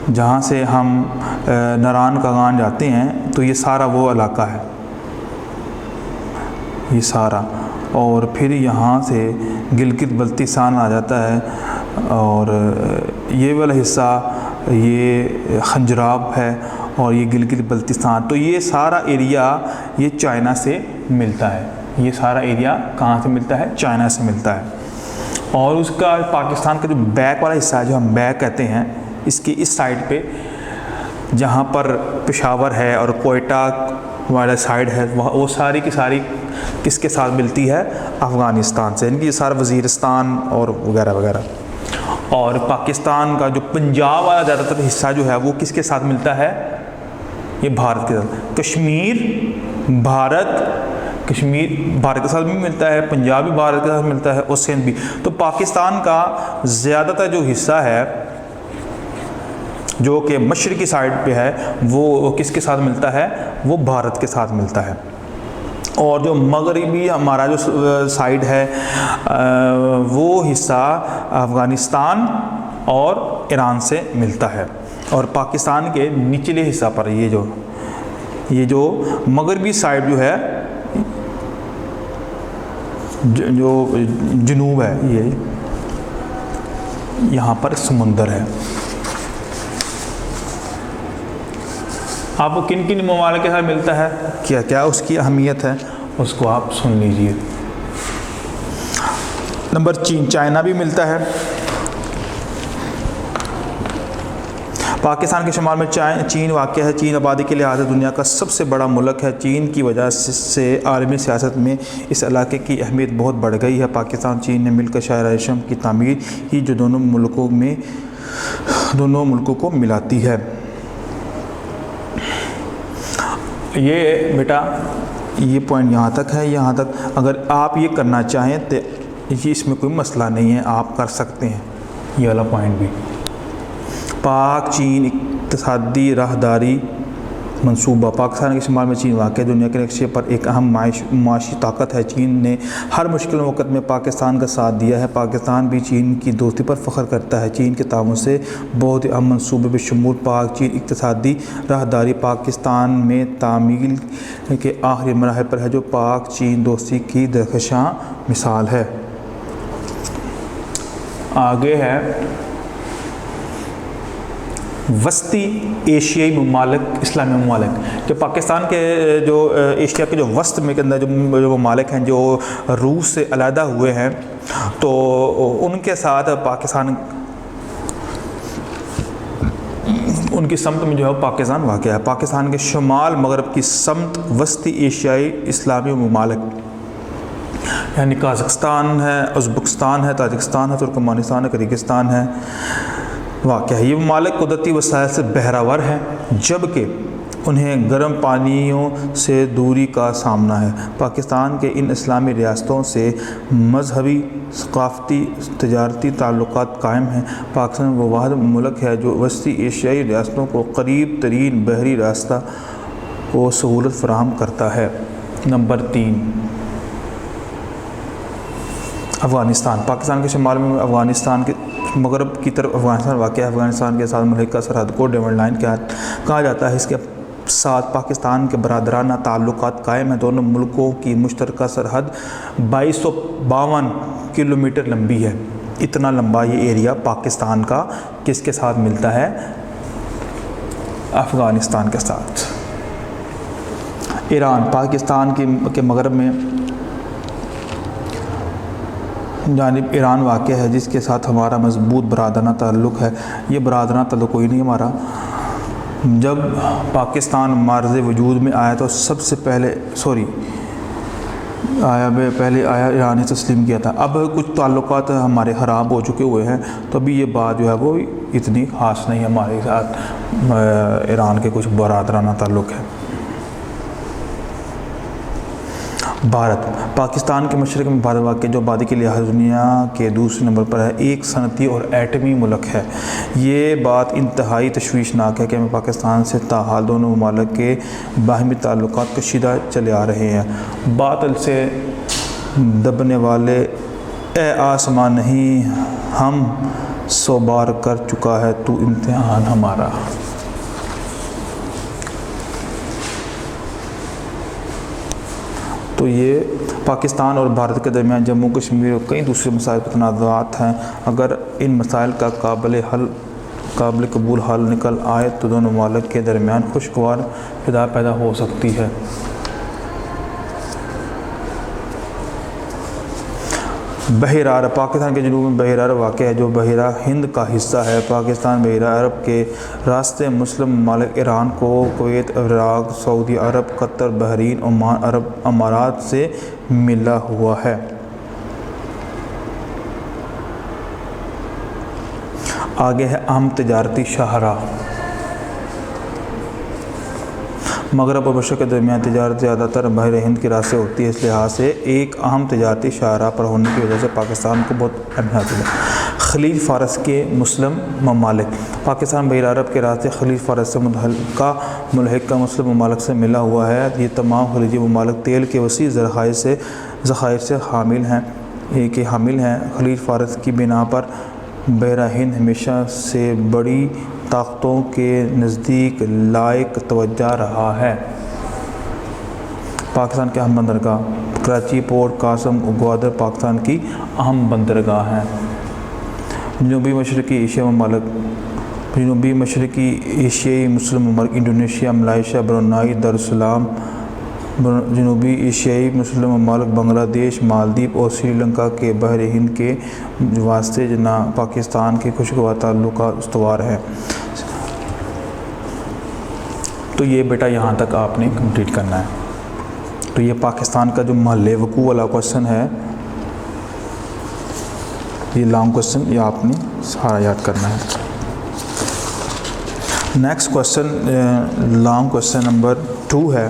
जहाँ से हम नारान कगान जाते हैं तो ये सारा वो इलाका है, ये सारा। और फिर यहाँ से गिलगित बल्तिस्तान आ जाता है, और ये वाला हिस्सा ये खंजराब है, और ये गिलगित बल्तिस्तान। तो ये सारा एरिया ये चाइना से मिलता है। ये सारा एरिया कहाँ से मिलता है? चाइना से मिलता है। और उसका पाकिस्तान का जो बैक वाला हिस्सा है, जो हम बैक कहते हैं, इसके इस साइड पे जहाँ पर पेशावर है और कोयटा वाला साइड है, वो सारी की सारी किसके साथ मिलती है? अफ़गानिस्तान से। इनकी सारा वज़ीरिस्तान और वगैरह वगैरह। और पाकिस्तान का जो पंजाब वाला ज़्यादातर हिस्सा जो है वो किसके साथ मिलता है? ये भारत के साथ। कश्मीर भारत के साथ भी मिलता है, पंजाब भी भारत के साथ मिलता है, और सिंध भी। तो पाकिस्तान का ज़्यादातर जो हिस्सा है जो कि मशरक़ी साइड पे है वो किसके साथ मिलता है? वो भारत के साथ मिलता है। और जो मगरबी हमारा जो साइड है वो हिस्सा अफ़गानिस्तान और ईरान से मिलता है। और पाकिस्तान के निचले हिस्सा पर ये जो मगरबी साइड जो है जो जनूब है, ये यहाँ पर समुंदर है। आपको किन किन ममालिक के साथ मिलता है, क्या क्या उसकी अहमियत है, उसको आप सुन लीजिए। नंबर चीन, चाइना भी मिलता है। पाकिस्तान के शुमाल में चीन वाक़या है। चीन आबादी के लिहाज से दुनिया का सबसे बड़ा मुल्क है। चीन की वजह से आलमी सियासत में इस इलाके की अहमियत बहुत बढ़ गई है। पाकिस्तान चीन ने मिलकर शहर रेशम की तामीर की, जो दोनों मुल्कों को मिलाती है। ये बेटा ये पॉइंट यहाँ तक है। यहाँ तक अगर आप ये करना चाहें तो ये इसमें कोई मसला नहीं है, आप कर सकते हैं। ये वाला पॉइंट भी पाक चीन इक़्तिसादी राहदारी मंसूबा। पाकिस्तान के शुमाल में चीन वाक़ दुनिया के नक्शे पर एक अहम माशी ताकत है। चीन ने हर मुश्किल वक़्त में पाकिस्तान का साथ दिया है। पाकिस्तान भी चीन की दोस्ती पर फ़ख्र करता है। चीन के ताउन से बहुत ही अहम मनसूबे बशमूल पाक चीन इक़्तिसादी राहदारी पाकिस्तान में तामील के आखिरी मराहल पर है, जो पाक चीन दोस्ती की दहकशां मिसाल है। आगे है वस्ती एशियाई ममालिक, इस्लामी ममालिक। जो पाकिस्तान के जो एशिया के जो वस्त में के अंदर जो ममालिक हैं, जो रूस से अलहदा हुए हैं, तो उनके साथ पाकिस्तान, उनकी समत में जो है पाकिस्तान वाक़ है। पाकिस्तान के शुमाल मगरब की समत वस्ती एशियाई इस्लामी ममालिक यानी काज़ाकिस्तान है, उज़्बेकिस्तान है, ताजिकिस्तान है, तुर्कमानिस्तान है, किर्गिस्तान है वाक़ है। ये ममालिक कुदरती वसाइल से बहरावर हैं, जबकि उन्हें गर्म पानियों से दूरी का सामना है। पाकिस्तान के इन इस्लामी रियासतों से मजहबी, सक़ाफ़ती, तजारती ताल्लुकात कायम हैं। पाकिस्तान वो वाहिद मुल्क है जो वस्ती एशियाई रियासतों को करीब तरीन बहरी रास्ता व सहूलत फ़राहम करता है। नंबर 3 अफ़गानिस्तान। पाकिस्तान के शुमाल में अफ़गानिस्तान के मगरब की तरफ अफ़गानिस्तान वाक़ है। अफ़गानिस्तान के साथ मुल्क का सरहद को डिविडेंड लाइन कहा जाता है। इसके साथ पाकिस्तान के बरादराना ताल्लुकात कायम हैं। दोनों मुल्कों की मुश्तरका सरहद 2252 किलोमीटर लंबी है। इतना लंबा ये एरिया पाकिस्तान का किसके साथ मिलता है, अफ़गानिस्तान के साथ। ईरान। पाकिस्तान के मगरब में जानिब ईरान वाक़ है, जिसके साथ हमारा मजबूत बरादराना ताल्लुक़ है। ये बरादराना ताल्लुक़ कोई नहीं हमारा। जब पाकिस्तान मार्ज़ वजूद में आया तो सबसे पहले पहले आया ईरान ने तस्लीम किया था। अब कुछ ताल्लुकात हमारे ख़राब हो चुके हुए हैं, तो अभी ये बात जो है वो इतनी ख़ास नहीं हमारे साथ ईरान के कुछ बरादराना ताल्लुक़ है। भारत। पाकिस्तान के मशरक़ में भारत वाक़ जो आबादी के लिहाज दुनिया के दूसरे नंबर पर है। एक सनती और एटमी मुल्क है। ये बात इंतहाई तशवीशनाक है कि हमें पाकिस्तान से ताहाल दोनों ममालिक के बाहमी ताल्लुकात कशीदा चले आ रहे हैं। बातिल से दबने वाले ए आसमान नहीं, हम 100 बार कर चुका है तू इम्तिहान हमारा। तो ये पाकिस्तान और भारत के दरमियान जम्मू कश्मीर और कई दूसरे मसाइल पर तनाज़ात हैं। अगर इन मसाइल का काबिल कबूल हल निकल आए तो दोनों ममालिक के दरमियान खुशगवार फिदा पैदा हो सकती है। बहिरा अरब। पाकिस्तान के जनूब में बहिरा अरब वाक़ है, जो बहिरा हिंद का हिस्सा है। पाकिस्तान बहिरा अरब के रास्ते मुस्लिम ममालिक ईरान को कुवैत, इराक़, सऊदी अरब, कतर, बहरीन, ओमान, अरब अमारात से मिला हुआ है। आगे है अहम तजारती शाहराह। मगरब और मशरक़ के दरमियान तजारत ज़्यादातर बहर हिंद के रास्ते होती है। इस लिहाज से एक अहम तजारती शाहराह पर होने की वजह से पाकिस्तान को बहुत अहमियत हासिल है। खलीज फ़ारस के मुस्लिम ममालिक। पाकिस्तान बहिर अरब के रास्ते खलीज फ़ारस से मुल्हिका मुस्लिम ममालिक से मिला हुआ है। ये तमाम खलीजी ममालिक तेल के वसी ज़खायर से हामिल हैं। खलीज फ़ारस की बिना पर बहरा हिंद हमेशा से बड़ी ताकतों के नज़दीक लायक तवज्जो रहा है। पाकिस्तान के अहम बंदरगाह। कराची पोर्ट कासम ग्वादर पाकिस्तान की अहम बंदरगाह हैं। जनूबी मशरक़ी एशिया ममालिक, जनूबी मशरक़ी एशियाई मुस्लिम ममालिक इंडोनेशिया, मलाइशिया, ब्रुनाई, दारुस्सलाम, जनूबी एशियाई मुस्लिम ममालिक बांग्लादेश, मालदीव और श्रीलंका के बहर हिंद के वास्ते जना पाकिस्तान के खुशगवार ताल्लुकात इस्तवार है। तो ये बेटा यहाँ तक आपने कंप्लीट करना है। तो ये पाकिस्तान का जो महल वकूअ वाला क्वेश्चन है, ये लॉन्ग क्वेश्चन, ये आपने सारा याद करना है। Next question long question number 2 है।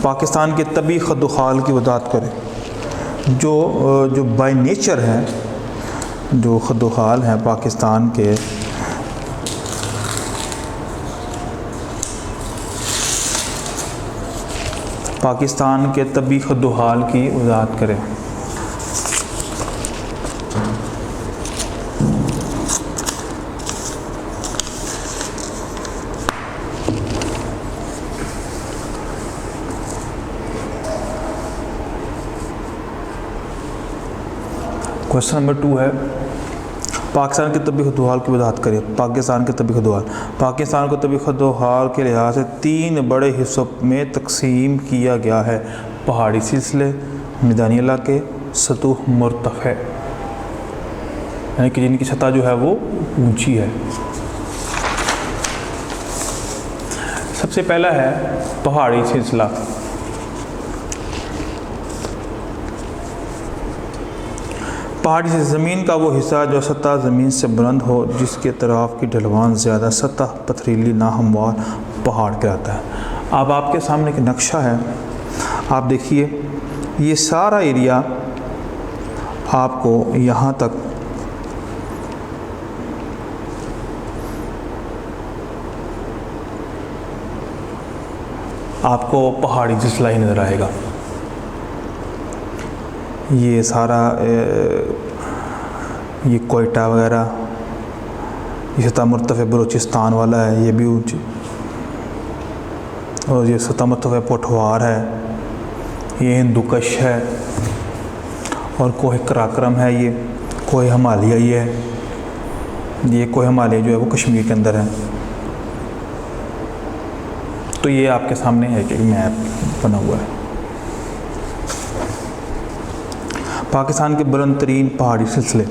पाकिस्तान के तबी खदोखाल की वजाहत करें। जो बाय नेचर है, जो खदोखाल हैं पाकिस्तान के, पाकिस्तान के तबी खदोखाल की वजाहत करें। क्वेश्चन नंबर 2 है, पाकिस्तान के तबी खदोखाल की वजाहत करें। पाकिस्तान के तबी खदोखाल, पाकिस्तान को तबी खदोखाल के लिहाज से 3 बड़े हिस्सों में तकसीम किया गया है। पहाड़ी सिलसिले, मैदानी इलाके, सतह मुर्तफ़ा, यानी कि जिनकी सतह जो है वो ऊंची है। सबसे पहला है पहाड़ी सिलसिला। पहाड़ी से ज़मीन का वो हिस्सा जो सतह ज़मीन से बुलंद हो, जिसके तरफ की ढलवान ज़्यादा, सतह पथरीली नाहमवार पहाड़ कहलाता है। अब आपके सामने एक नक्शा है, आप देखिए ये सारा एरिया आपको यहाँ तक आपको पहाड़ी सिलसिला ही नज़र आएगा। ये सारा ये कोयटा वगैरह, ये सतह मुर्तफ़ा बलूचिस्तान वाला है, ये भी ऊँची, और ये सतह मुर्तफ़ा पोठवार है, ये हिंदुकश है, और कोह कराक्रम है, ये कोह हिमालय ही है, ये कोह हिमालय जो है वो कश्मीर के अंदर है। तो ये आपके सामने है कि मैप बना हुआ है। पाकिस्तान के बुलंद तरीन पहाड़ी सिलसिले,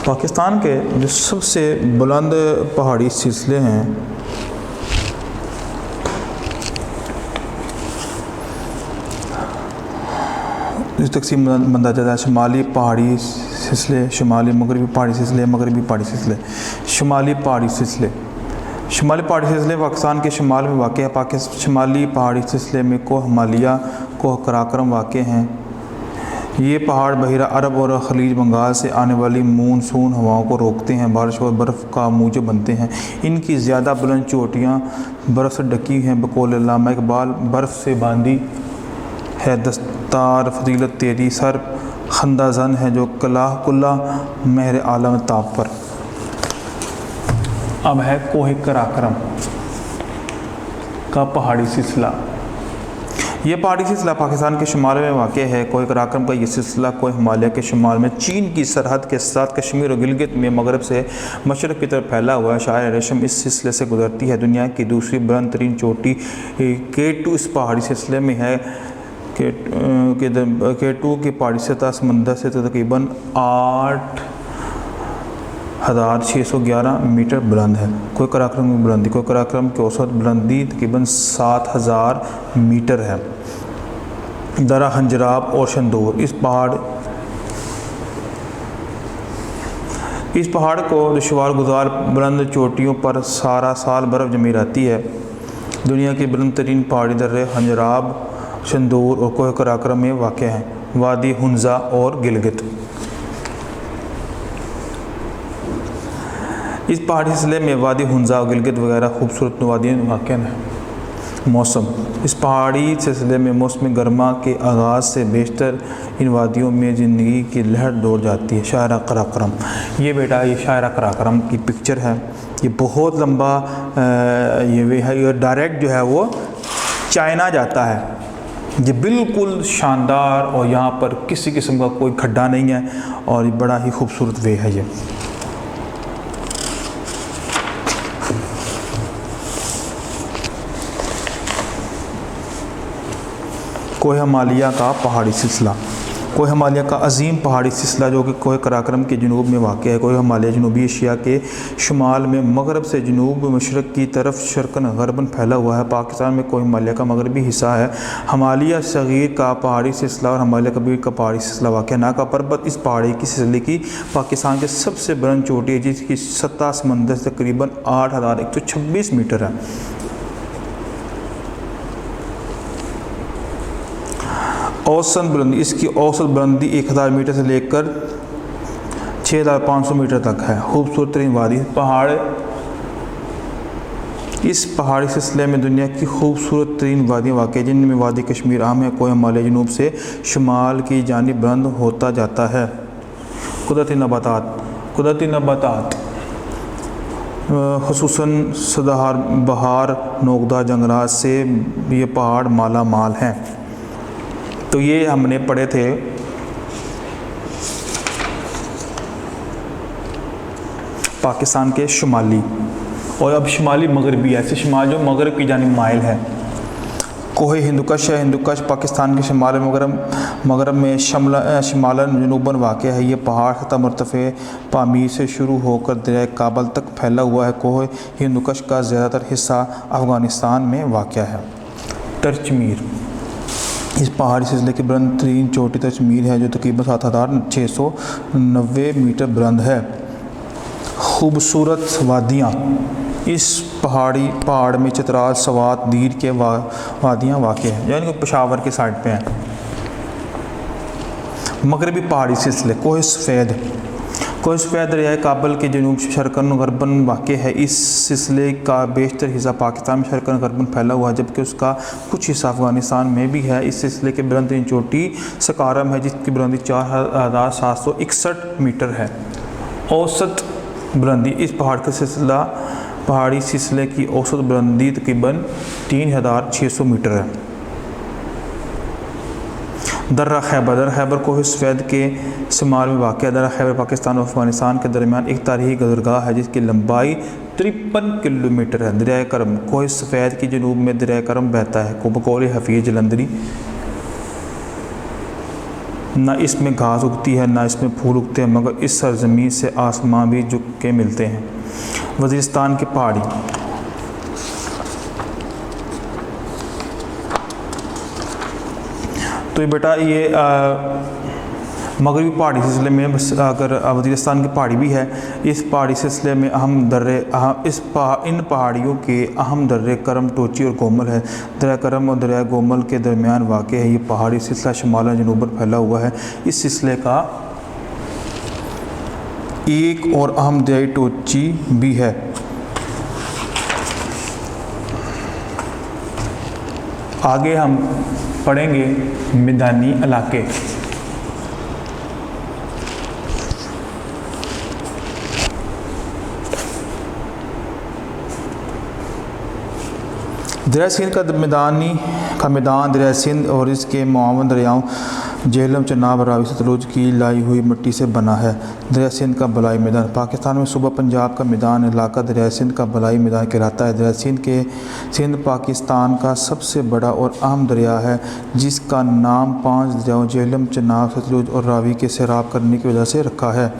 पाकिस्तान के जो सबसे बुलंद पहाड़ी सिलसिले हैं, इस तकसीम बंदा जाता है। शुमाली पहाड़ी सिलसिले, शुमाली मगरबी पहाड़ी सिलसिले, मगरबी पहाड़ी सिलसिले। शुमाली पहाड़ी सिलसिले, शुमाली पहाड़ी सिलसिले पाकिस्तान के शुमाल में वाक़ है। पाकिस्तान शुमाली पहाड़ी सिलसिले में कोह हिमालय, कोह कराक्रम वाक़ हैं। ये पहाड़ बहिरा अरब और खलीज बंगाल से आने वाली मानसून हवाओं को रोकते हैं, बारिश और बर्फ़ का मूजब बनते हैं। इनकी ज़्यादा बुलंद चोटियाँ बर्फ़ से ढकी हैं। बकौल अल्लामा इकबाल, बर्फ़ से बांधी है दस्तार फजीलत तेरी, सर खंदा जन है जो कुल्ला महर आलम ताप पर। अब है कोह कराक्रम का पहाड़ी सिलसिला। ये पहाड़ी सिलसिला पाकिस्तान के शुमाल में वाक़ है। कोह कराक्रम का ये सिलसिला कोह हिमालय के शुमाल में चीन की सरहद के साथ कश्मीर और गिलगित में मगरब से मशरक़ की तरफ फैला हुआ है। शायर रेशम इस सिलसिले से गुजरती है। दुनिया की दूसरी बुलंद तरीन चोटी K2 इस पहाड़ी सिलसिले में है। K2 की पहाड़ी सतह समंदर से तकरीबन 8,611 मीटर बुलंद है। कोह कराक्रम की बुलंदी, कोह कराक्रम की औसत बुलंदी तकरीबन 7,000 मीटर है। दरा हंजराब और शंदूर, इस पहाड़ को दुश्वार गुजार बुलंद चोटियों पर सारा साल बर्फ़ जमी रहती है। दुनिया की बुलंद तरीन पहाड़ी दर्रे हंजराब, शंदूर और कोह कराक्रम में वाक़ हैं। वादी हुंजा और गिलगित, इस पहाड़ी सिलसिले में वादी हुंजा और गिलगित वगैरह खूबसूरत वादियाँ वाक़ हैं। मौसम। इस पहाड़ी सिलसिले में मौसम गर्मा के आगाज़ से बेशतर इन वादियों में ज़िंदगी की लहर दौड़ जाती है। शायरा कराकरम, ये बेटा ये शायरा कराकरम की पिक्चर है। ये बहुत लंबा ये वे है, ये डायरेक्ट जो है वो चाइना जाता है। ये बिल्कुल शानदार और यहाँ पर किसी किस्म का कोई खड्डा नहीं है और ये बड़ा ही खूबसूरत वे है। ये कोह हिमालय का पहाड़ी सिलसिला। कोह हिमालय का अजीम पहाड़ी सिलसिला जो कि कोह कराकरम के जनूब में वाक़ है। कोह हिमालय जनूबी एशिया के शुमाल में मगरब से जनूब मशरक़ की तरफ शर्क़न गरबन फैला हुआ है। पाकिस्तान में कोह हिमालय का मगरबी हिस्सा है। हिमालय सग़ीर का पहाड़ी सिलसिला और हिमालय कबीर का पहाड़ी सिलसिला वाक़ है। नाका पर्वत इस पहाड़ी की सिलसिले की पाकिस्तान के सबसे बुलंद चोटी है, जिसकी सतह समंदर से तकरीबन 8126 मीटर है। औसत बुलंदी, इसकी औसत बुलंदी 1000 मीटर से लेकर 6500 मीटर तक है। खूबसूरत तरीन वादी पहाड़। इस पहाड़ी सिलसिले में दुनिया की खूबसूरत तरीन वादियाँ वाक़, जिनमें वादी कश्मीर अहम है। कोह हिमालय जनूब से शुमाल की जानिब बुलंद होता जाता है। कुदरती नबातात ख़ुसूसन सदाबहार बहार नोकदार जंगलात से ये पहाड़ माला माल हैं। तो ये हमने पढ़े थे पाकिस्तान के शुमाली और अब शुमाली मगरबी, ऐसे शुमाल जो मगरब की जानिब माइल है। कोह हिंदुकश है। हिंदुकश पाकिस्तान के शुमाल मगरब में शिमालन जनूबन वाक़ है। ये पहाड़ सतह मरतफ़े पामीर से शुरू होकर दरिया काबल तक फैला हुआ है। कोह हिंदुकश का ज़्यादातर हिस्सा अफ़गानिस्तान में वाक़ है। तरचमीर, इस पहाड़ी सिलसिले की बुलंद तरीन चोटी तरचमीर है, जो तकरीबन 7690 मीटर बुलंद है। खूबसूरत वादियाँ, इस पहाड़ में चित्राल, सवात, दीर के वादियाँ वाक़ हैं, यानी कि पेशावर के साइड पे हैं। मगरबी पहाड़ी सिलसिले। कोह सफ़ेद दरियाए काबल के जनूब शर्क़न गरबन वाक़ है। इस सिलसिले का बेशतर हिस्सा पाकिस्तान में शर्क़न गरबन फैला हुआ है, जबकि उसका कुछ हिस्सा अफ़गानिस्तान में भी है। इस सिलसिले की बुलंद तरीन चोटी सकारम है, जिसकी बुलंदी 4761 मीटर है। औसत बुलंदी, इस पहाड़ी सिलसिले की औसत बुलंदी तकरीबन 3600 मीटर है। दर्रा खैबर कोह सफ़ेद के शुमाल में वाक़ है। दर्रा खैबर पाकिस्तान और अफ़गानिस्तान के दरमियान एक तारीख़ी गुज़रगाह है, जिसकी लंबाई 53 किलोमीटर है। दरिया करम, कोह सफ़ेद के जनूब में दरिया करम बहता है। बकौल हफ़ीज़ जलंधरी, ना इसमें घास उगती है ना इसमें फूल उगते हैं, मगर इस सरज़मीन से आसमां भी झुक के मिलते हैं। वज़ीरिस्तान की पहाड़ी। तो ये बेटा ये मगरबी पहाड़ी सिलसिले में अगर वज़ीरिस्तान की पहाड़ी भी है। इस पहाड़ी सिलसिले में इन पहाड़ियों के अहम दर्रे करम, टोची और गोमल है। दरिया करम और दरिया गोमल के दरमियान वाक़ है। ये पहाड़ी सिलसिला शुमाल जनूबन फैला हुआ है। इस सिलसिले का एक और अहम दरियाई टोची भी है। आगे हम पढ़ेंगे मैदानी इलाके। दरिया सिंध का मैदान दरिया सिंध और इसके मुआवन दरियाओं झेलम, चनाब, रावी, सतलुज की लाई हुई मिट्टी से बना है। दरिया सिंध का बलाई मैदान पाकिस्तान में सूबा पंजाब का मैदान इलाका दरिया सिंध का बलाई मैदान कहलाता है। दरिया सिंध पाकिस्तान का सबसे बड़ा और अहम दरिया है, जिसका नाम 5 दरियाओं झेलम, चनाब, सतलुज और रावी के सैराब करने की वजह से रखा है।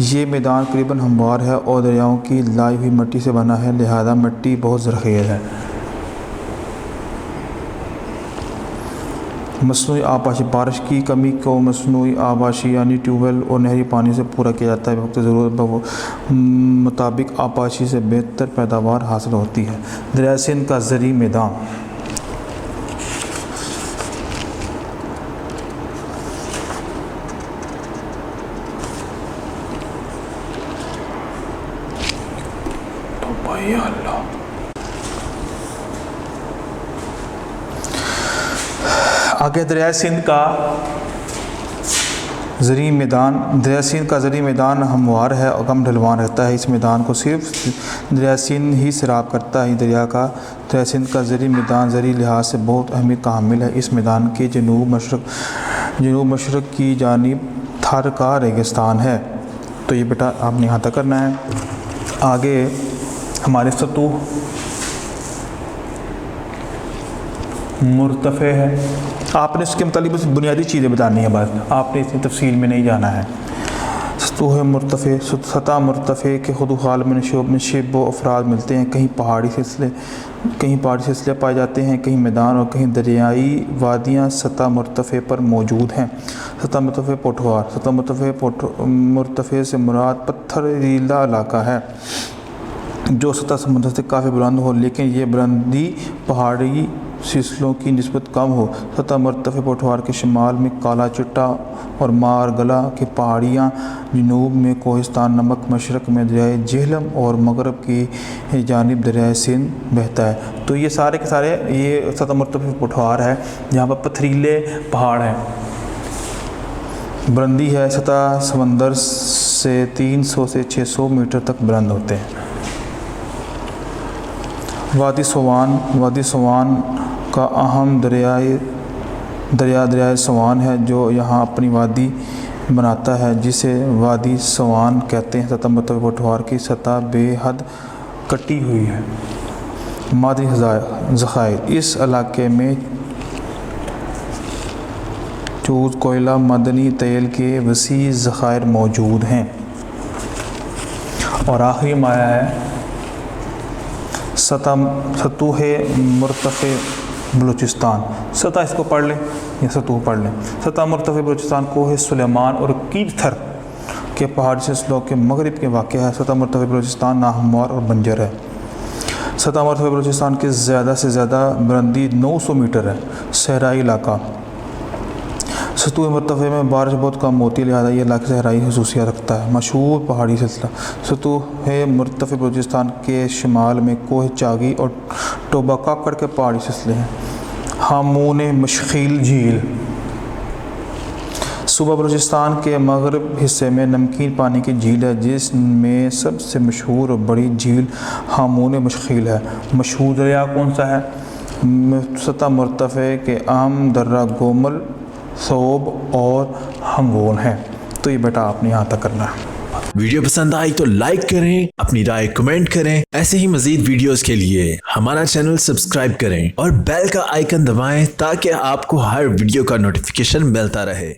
ये मैदान करीबन हमवार है और दरियाओं की लाई हुई मिट्टी से बना है, लिहाजा मिट्टी बहुत ज़रख़ीज़ है। मसनूई आबाशी, बारिश की कमी को मसनूई आबाशी यानी ट्यूबवेल और नहरी पानी से पूरा किया जाता है। वक्त ज़रूरत मुताबिक आबाशी से बेहतर पैदावार हासिल होती है। दरिया सिंध का ज़री मैदान। तो भाई अल्लाह आगे दरिया सिंध का ज़री मैदान, दरिया सिंध का ज़री मैदान हमवार है और कम ढलवान रहता है। इस मैदान को सिर्फ दरिया सिंध ही सैराब करता है। दरिया सिंध का ज़री मैदान ज़री लिहाज से बहुत अहमियत का हामिल है। इस मैदान के जनूब मशरक़ की जानिब थर का रेगिस्तान है। तो ये बेटा आपने यहाँ तक करना है। आगे हमारे सतह मुर्तफ़े है। आपने इसके मतलब बस बुनियादी चीज़ें बतानी है, बस आपने इतनी तफसील में नहीं जाना है। सतह मुर्तफ़े, सतह मुर्तफ़े के खुदुखाल में शिब व अफराद मिलते हैं। कहीं पहाड़ी सिलसिले पाए जाते हैं, कहीं मैदान और कहीं दरियाई वादियाँ सतह मुर्तफ़े पर मौजूद हैं। सतह मुर्तफ़े पोठवार, सतह मुर्तफ़े से मुराद पत्थरीला इलाका है जो सतह समुद्र से काफ़ी बुलंद हो, लेकिन ये बुलंदी पहाड़ी सिलसिलों की निस्बत कम हो। सतह मुर्तफ़े पोठवार के शिमाल में काला चिट्टा और मारगला की पहाड़ियाँ, जनूब में कोहिस्तान नमक, मशरक़ में दरियाए झेलम और मगरब की जानिब दरियाए सिंध बहता है। तो ये सारे के सारे ये सतह मुर्तफ़े पोठवार है जहाँ पर पथरीले पहाड़ हैं। बुलंदी है सतह समंदर से 300 से 600 मीटर तक बुलंद होते हैं। वादी सवान का अहम दरिया सवान है जो यहाँ अपनी वादी बनाता है, जिसे वादी सवान कहते हैं। सतह मुर्तफ़े पोठवार की सतह बेहद कटी हुई है। मादनी ज़खायर, इस इलाके में चूज़, कोयला, मदनी तेल के वसी ज़खायर मौजूद हैं। और आखिरी में आया है सतह मुर्तफ़े बलूचिस्तान। सतह इसको पढ़ लें या सतह पढ़ लें। सतह मुर्तफ़े बलूचिस्तान कोह सुलेमान और कीरथर के पहाड़ी सिलसिलों के मगरिब के वाक़या है। सतह मुर्तफ़े बलूचिस्तान नाहमवार और बंजर है। सतह मुर्तफ़े बलूचिस्तान की ज़्यादा से ज़्यादा बुलंदी 900 मीटर है। सहराई इलाका, सतह मुर्तफ़े में बारिश बहुत कम होती है, लिहाजा ये इलाका सहराई खसूसियत रखता है। मशहूर पहाड़ी सिलसिला, सतह मुर्तफ़े बलूचिस्तान के शिमाल में कोह चागी और टोबा काकड़ के पहाड़ी सिलसिले हैं। हामून मशखील झील, सूबा बलूचिस्तान के मगरब हिस्से में नमकीन पानी की झील है, जिसमें सबसे मशहूर और बड़ी झील हामून मशखील है। मशहूर दरिया कौन सा है? सतह मुर्तफ़े के अहम दर्रा गोमल, सोब और हंगोन है। तो ये बेटा आपने यहाँ तक करना है। वीडियो पसंद आई तो लाइक करें, अपनी राय कमेंट करें। ऐसे ही मजीद वीडियोस के लिए हमारा चैनल सब्सक्राइब करें और बेल का आइकन दबाएं ताकि आपको हर वीडियो का नोटिफिकेशन मिलता रहे।